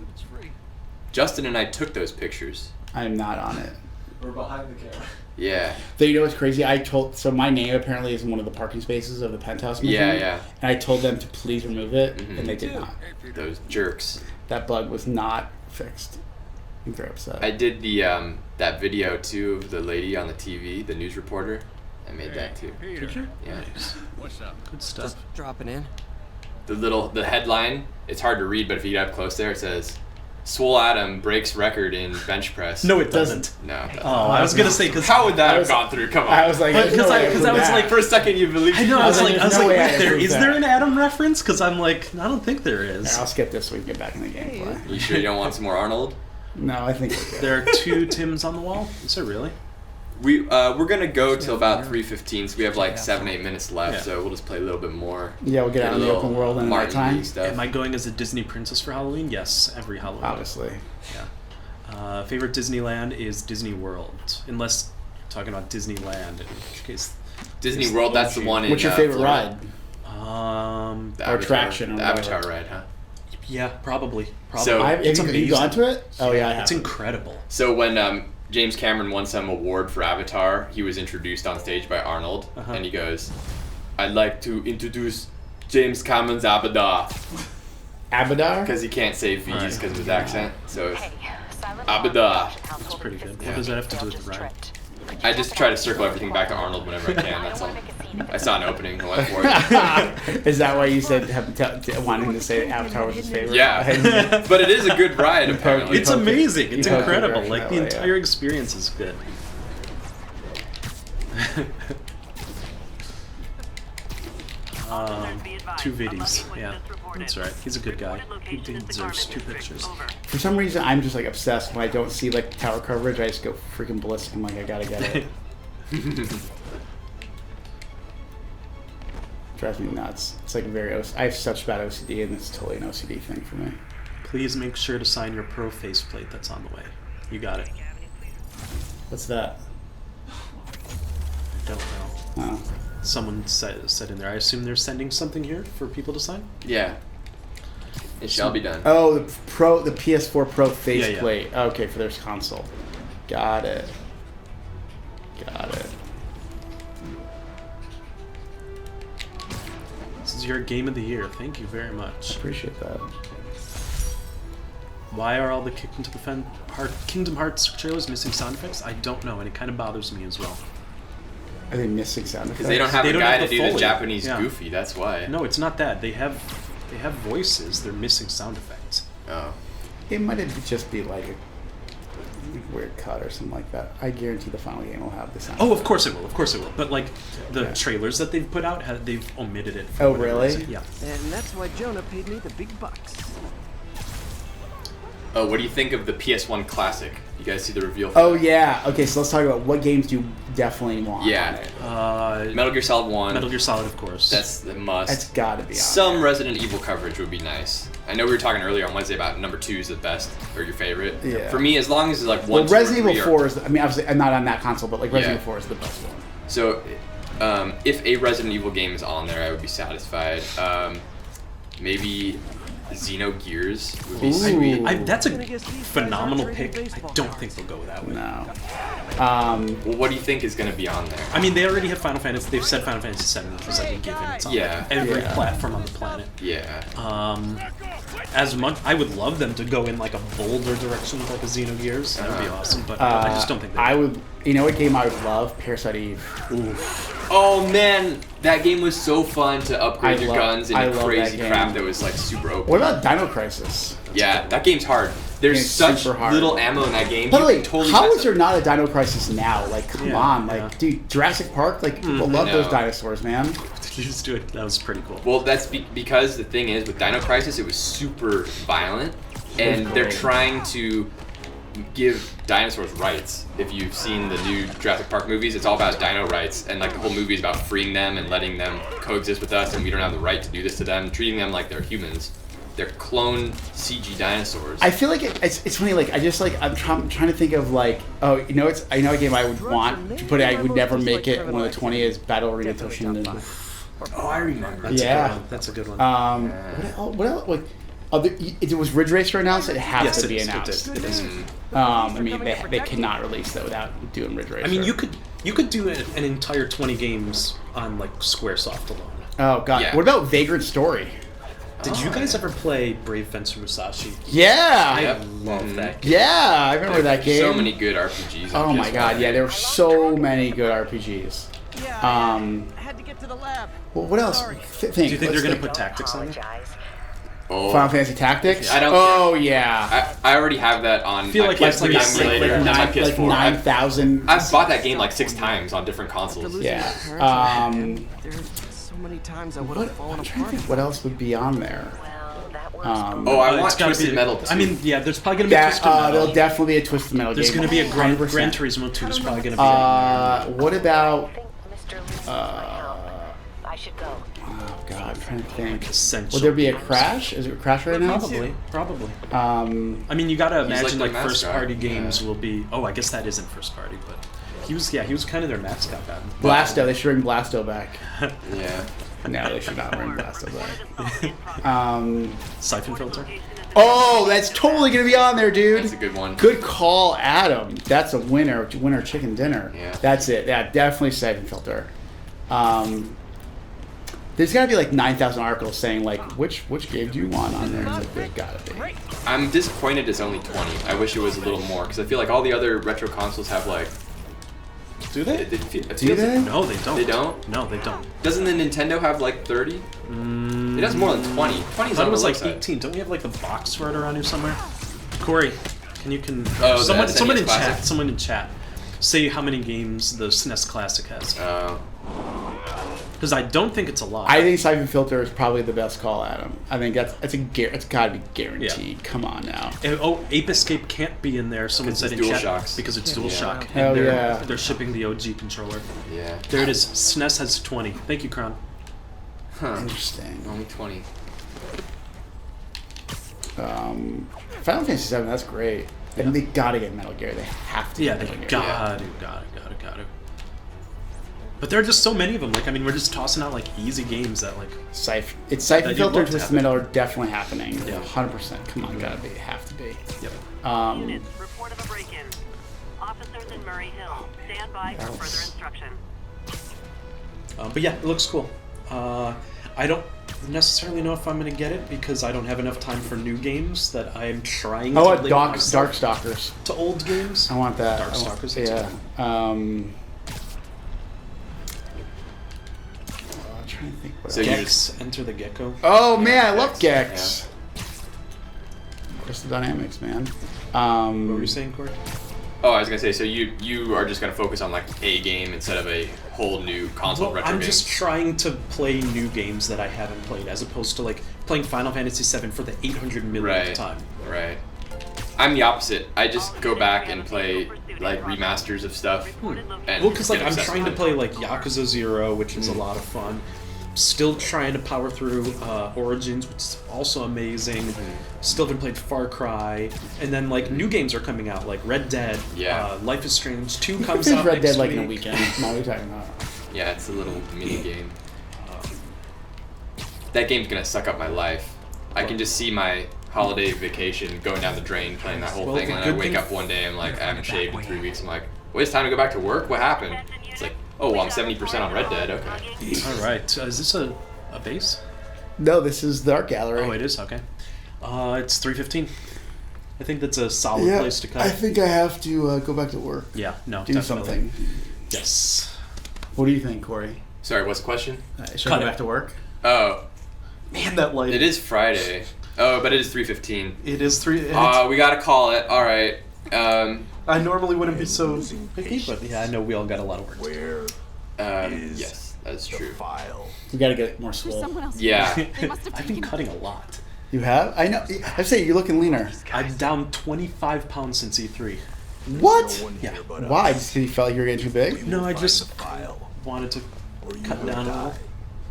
Justin and I took those pictures. I'm not on it. We're behind the camera. Yeah. So you know what's crazy? So my name apparently is in one of the parking spaces of the Penthouse Museum. Yeah. And I told them to please remove it, and they did not. Those jerks. That bug was not fixed. I think they're upset. I did the that video too of the lady on the TV, the news reporter. I made that too. Yeah. Good stuff. Just dropping in. The headline, it's hard to read, but if you get up close there, it says, Swole Adam breaks record in bench press. No, it doesn't. No. It doesn't. Oh, I was gonna say because How would that have gone through? Come on. I was like, there's no way because I I was did like, that. for a second you believed. I know. I was like, there's no way I wait, there approved is that. there an Adam reference? Because I'm like, I don't think there is. I'll skip this so we can get back in the gameplay. You sure you don't want some more Arnold? No, I think we're good. There are 2 Tims on the wall. Is there really? We're gonna go till about 3:15, so we have like 7-8 minutes left. Yeah. So we'll just play a little bit more. Yeah, we'll get out in the open world in that Martin time. Lee stuff. Am I going as a Disney princess for Halloween? Yes, every Halloween. Obviously. Yeah. Favorite Disneyland is Disney World, unless you're talking about Disneyland, in which case. Disney World, that's the one in What's your favorite Florida. ride? The Or Avatar- attraction or The whatever. Avatar ride, huh? Yeah, probably. So- Have it's you amazing. gone to it? Oh, yeah, I have. It's incredible. So when James Cameron won some award for Avatar, he was introduced on stage by Arnold, and he goes, "I'd like to introduce James Cameron's Abadar," Abadar? because he can't say V's because of his accent. So it's, Hey, Silent Abada. That's pretty good. What does that have to do with the ride? I just try to circle everything back to Arnold whenever I can. That's all. I saw an opening, I went for it. Is that why you said wanting to say Avatar was his favorite? Yeah, but it is a good ride apparently. It's amazing. It's You poked your incredible. direction Like that the way, entire experience is good. Two viddies. Yeah, that's right. He's a good guy. He deserves 2 pictures. For some reason, I'm just like obsessed when I don't see like tower coverage. I just go freaking ballistic. I'm like, I gotta get it. Drives me nuts. It's like I have such bad OCD, and it's totally an OCD thing for me. Please make sure to sign your pro faceplate that's on the way. You got it. What's that? Don't know. Oh. Someone said in there. I assume they're sending something here for people to sign. Yeah. It shall be done. Oh, the PS4 Pro Yeah, yeah. faceplate. Okay, for their console. Got it. This is your game of the year. Thank you very much. Appreciate that. Why are all the Kingdom Hearts trailers missing sound effects? I don't know, and it kind of bothers me as well. Are they missing sound effects? Because they don't have They a don't guy have to the do the Foley. Japanese Yeah. Goofy, that's why. No, it's not that. They have voices. They're missing sound effects. Oh. It might just be like a weird cut or something like that. I guarantee the final game will have the sound. Oh, of course it will. Of course it will. But like the Yeah. trailers that they've put out, they've omitted it. for Oh, whatever really? reason. Yeah. And that's why Jonah paid me the big bucks. Oh, what do you think of the PS1 Classic? You guys see the reveal? For Oh that? yeah. Okay, so let's talk about what games do you definitely want. Yeah. On it. Metal Gear Solid 1. Metal Gear Solid, of course. That's the must. That's got to be on Some there. Resident Evil coverage would be nice. I know we were talking earlier on Wednesday about number 2 is the best, or your favorite. Yeah. For me, as long as it's like Well, 1, 2, or Resident 3 Evil are- 4 is. I mean, obviously, I'm not on that console, but like Resident Yeah. Evil 4 is the best one. So, if a Resident Evil game is on there, I would be satisfied. Maybe Xenogears would be Ooh. sweet. That's a Gonna guess these guys phenomenal aren't trading pick. I baseball don't cards. think they'll go that way. No. Well, what do you think is going to be on there? I mean, they already have Final Fantasy. They've said Final Fantasy 7 is like a given. It's on Yeah. every Yeah. platform on the planet. Yeah. As much, I would love them to go in like a bolder direction with like a Xenogears. That would be awesome. But I just don't think they I would. You know what game I would love? Parasite Eve. Oh man, That game was so fun to upgrade your guns I into love crazy that game. crap that was like super open. What about Dino Crisis? Yeah, that game's hard. There's It's such super hard. little ammo in that game. By the You way, can totally how mess is up- there not a Dino Crisis now? Like, come Yeah, on, yeah. like, dude, Jurassic Park, like, people love those No. dinosaurs, man. Just do it. That was pretty cool. Well, that's because the thing is with Dino Crisis, it was super violent, and they're great. trying to give dinosaurs rights. If you've seen the new Jurassic Park movies, it's all about dino rights, and like the whole movie is about freeing them and letting them coexist with us, and we don't have the right to do this to them, treating them like they're humans. They're clone CG dinosaurs. I feel like it's funny. Like, I'm trying to think of like, oh, you know, I know a game I would want, but I would never make it. One of the 20 is Battle Arena Toshinden. Oh, I remember. That's Yeah. a good one. That's a good one. What else? Like, it was Ridge Racer announced. It has yes, to it be is. announced. It is. I mean, they cannot release that without doing Ridge Racer. I mean, you could do an entire 20 games on like SquareSoft alone. Oh god. Yeah. What about Vagrant Story? Did you guys ever play Brave Fencer Musashi? Yeah. I Yep. love that game. Yeah, I remember that game. So many good RPGs. Oh on my PS1. god, yeah, there were so many good RPGs. Yeah, I had to get to the lab. Well, what else? Sorry. Do you think they're gonna put tactics on there? Apologize. Oh, Final Fantasy Tactics? I don't- Oh yeah. I already have that on feel my like PS3 it's like emulator and my PS4. 9,000. I've bought that game like 6 times on different consoles. Yeah. There's so many times I would have fallen I'm trying to apart. think what else would be on there. Well, that works Oh, I It's want gotta Twisted be- Metal. I mean, yeah, there's probably gonna be That, Twisted Metal. there'll definitely be a Twisted Metal There's game. gonna be a Gran 100%. Turismo 2 is probably gonna be. What about? I think Mr. Lee needs my help. I should go. Oh god, I'm trying to think. Essential. Would there be a Crash? Is it a Crash right now? Probably. Um, I mean, you gotta like imagine their like first mascot. party games Yeah. will be. Oh, I guess that isn't first party, but he was kind of their mascot then. Blasto. They should bring Blasto back. Yeah. No, they should not bring Blasto back. Siphon filter. Oh, that's totally gonna be on there, dude. That's a good one. Good call, Adam. That's a winner. Winner chicken dinner. Yeah. That's it. Yeah, definitely Siphon Filter. There's gotta be like 9,000 articles saying like which game do you want on there? It's like, there's gotta be. I'm disappointed it's only 20. I wish it was a little more because I feel like all the other retro consoles have like. Do they? It feels Do they? No, they don't. They don't? No, they don't. Doesn't the Nintendo have like 30? It has more than 20. 20 I is thought on it was the like low side. 18. Don't we have like the box for it around here somewhere? Corey, Oh, someone the in SNES chat. Classic? Someone in chat. Say how many games the SNES Classic has. Because I don't think it's a lot. I think Siphon Filter is probably the best call, Adam. I think it's gotta be guaranteed. Come on now. Oh, Ape Escape can't be in there. Someone 'Cause said in it's chat DualShocks. because it's DualShock. And Hell yeah. They're shipping the OG controller. Yeah. There it is. SNES has 20. Thank you, Kron. Huh. Interesting. Only 20. Final Fantasy VII, that's great. And they gotta get Metal Gear. They have to. Yeah, get they Metal Gear. gotta. But there are just so many of them. Like, I mean, we're just tossing out like easy games that like. Siphon That Filter you'd love and to Twisted have. Metal are definitely happening. Yeah. 100%. Come on, gotta be. Have to be. Yep. Report of a break-in. Officers in Murray Hill. Stand by for further instruction. But yeah, it looks cool. I don't necessarily know if I'm gonna get it because I don't have enough time for new games that I'm trying to limit myself Darkstalkers. to old games. I want that. Darkstalkers, that's Yeah. I'm trying to think what So else. you're Gex, Enter the Gecko. Oh man, I love Gex, Gex. Crystal Dynamics, man. What were you saying, Corey? Oh, I was gonna say, so you are just gonna focus on like a game instead of a whole new console retro I'm game. just trying to play new games that I haven't played, as opposed to like playing Final Fantasy VII for the 800 millionth time. Right. I'm the opposite. I just go back and play like remasters of stuff. And Well, because like get I'm obsessed trying to with play like Yakuza 0, which is a lot of fun. Still trying to power through Origins, which is also amazing. Still haven't played Far Cry, and then like new games are coming out, like Red Dead. Yeah. Life is Strange 2 You comes can out finish Red next Dead like week. in a weekend. No, what are you talking about? it. Yeah, it's a little mini game. That game's gonna suck up my life. I can just see my holiday vacation going down the drain playing that whole Well, thing, the and then I good wake thing- up one day and like I haven't shaved in 3 weeks. I'm like, wait, it's time to go back to work? What happened? It's like, oh, well, I'm 70% on Red Dead. Okay. All right, is this a base? No, this is the art gallery. Oh, it is. Okay. It's 3:15. I think that's a solid place to cut. I think I have to go back to work. Yeah. No. Do definitely. something. Yes. What do you think, Corey? Sorry, what's the question? Should I go back to work? Oh, Man, that light. it is Friday. Oh, but it is 3:15. It is 3. We gotta call it. All right. I normally wouldn't be so picky, but yeah, I know we all got a lot of work. Where Yes, that's true. file? We got to get more There's swole. someone else. Yeah. They must have I've taken been cutting a lot. You have? I know. I say you're looking leaner. I'm down 25 pounds since E3. What? No one Yeah. here but Why? us. Just because you felt like you were getting too big? No, I Find just the file, wanted to or you cut will down a die. little.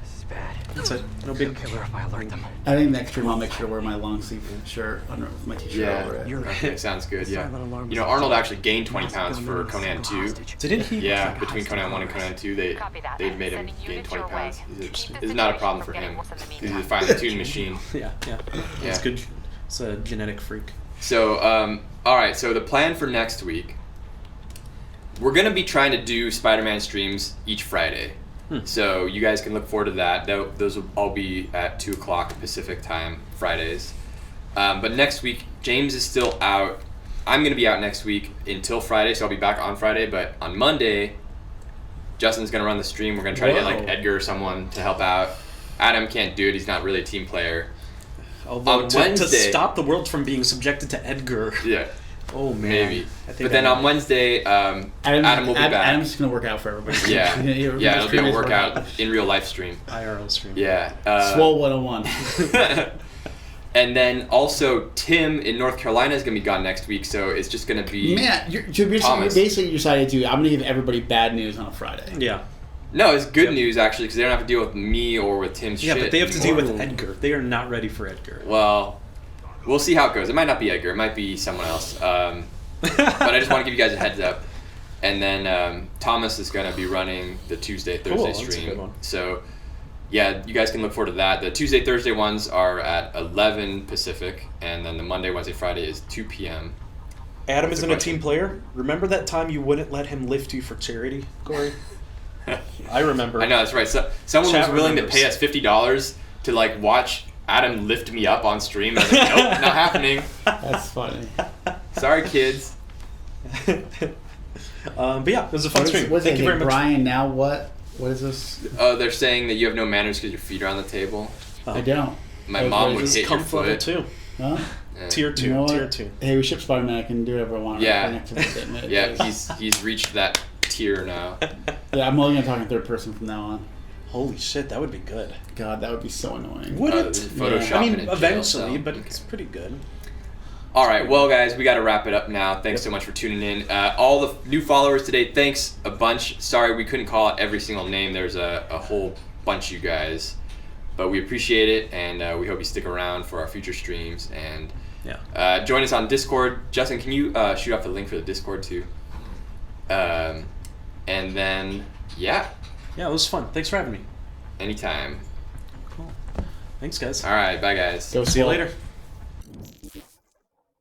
This is bad. That's it. No big. Killer if I alert them. I think next stream I'll make sure to wear my long sleeve shirt under with my t-shirt over it. You're right. Okay, sounds good. Yeah. Silent alarm You know, was Arnold activated. actually gained 20 Must pounds have for been a Conan 2. single hostage. Didn't he? Yeah, between Conan 1 and Conan 2, they made him gain 20 pounds. It's not a problem for him. He's a finely tuned machine. Yeah. That's good. It's a genetic freak. So, all right. So the plan for next week, we're gonna be trying to do Spider-Man streams each Friday. So you guys can look forward to that. Those will all be at 2 o'clock Pacific time Fridays. But next week, James is still out. I'm gonna be out next week until Friday, so I'll be back on Friday. But on Monday, Justin's gonna run the stream. We're gonna try to get like Whoa. Edgar or someone to help out. Adam can't do it. He's not really a team player. Although On to Wednesday- stop the world from being subjected to Edgar. Yeah, Oh man. maybe. I think But then I on Wednesday, Adam will be back. Adam's just going to work out for everybody. Yeah, He'll yeah, it'll be a stream his workout in real life stream. IRL stream. Yeah. Swole 101. And then also Tim in North Carolina is gonna be gone next week, so it's just gonna be. Man, you're Thomas. basically decided to. I'm going to give everybody bad news on a Friday. Yeah. No, it's good Yep. news actually, because they don't have to deal with me or with Tim's Yeah, shit. but they have to deal anymore. with Edgar. They are not ready for Edgar. Well, we'll see how it goes. It might not be Edgar. It might be someone else. But I just want to give you guys a heads up. And then Thomas is going to be running the Tuesday, Thursday Cool, that's a stream. good one. So, yeah, you guys can look forward to that. The Tuesday, Thursday ones are at 11 Pacific, and then the Monday, Wednesday, Friday is 2 p.m. Adam What's the isn't a question? team player. Remember that time you wouldn't let him lift you for charity, Corey? I remember. I know, that's right. So, someone Chat was willing remembers. to pay us $50 to, like, watch Adam lift me up on stream. I was like, nope, not happening. That's funny. Sorry, kids. But yeah, it was a fun stream. What's Thank that you thing? very much. Brian, now what? What is this? Oh, they're saying that you have no manners because your feet are on the table. I don't. My Oh, mom wait, would This is hit your comfort level foot. 2. Huh? Yeah. Tier 2. You know what? Tier 2. Hey, we ship Spider-Man. I can do whatever I want. Yeah. Right next to it. Yeah, he's reached that tier now. Yeah, I'm only going to talk in third person from now on. Holy shit, that would be good. God, that would be so annoying. Would it? Photoshop I in mean, a jail eventually, cell. but it's pretty good. All right, well, guys, we got to wrap it up now. Thanks so much for tuning in. All the new followers today, thanks a bunch. Sorry we couldn't call out every single name. There's a whole bunch of you guys. But we appreciate it, and we hope you stick around for our future streams. And Yeah. join us on Discord. Justin, can you shoot off the link for the Discord, too? And then, yeah, Yeah, it was fun. Thanks for having me. anytime. Cool. Thanks, guys. All right, bye, guys. Go See you swole. later.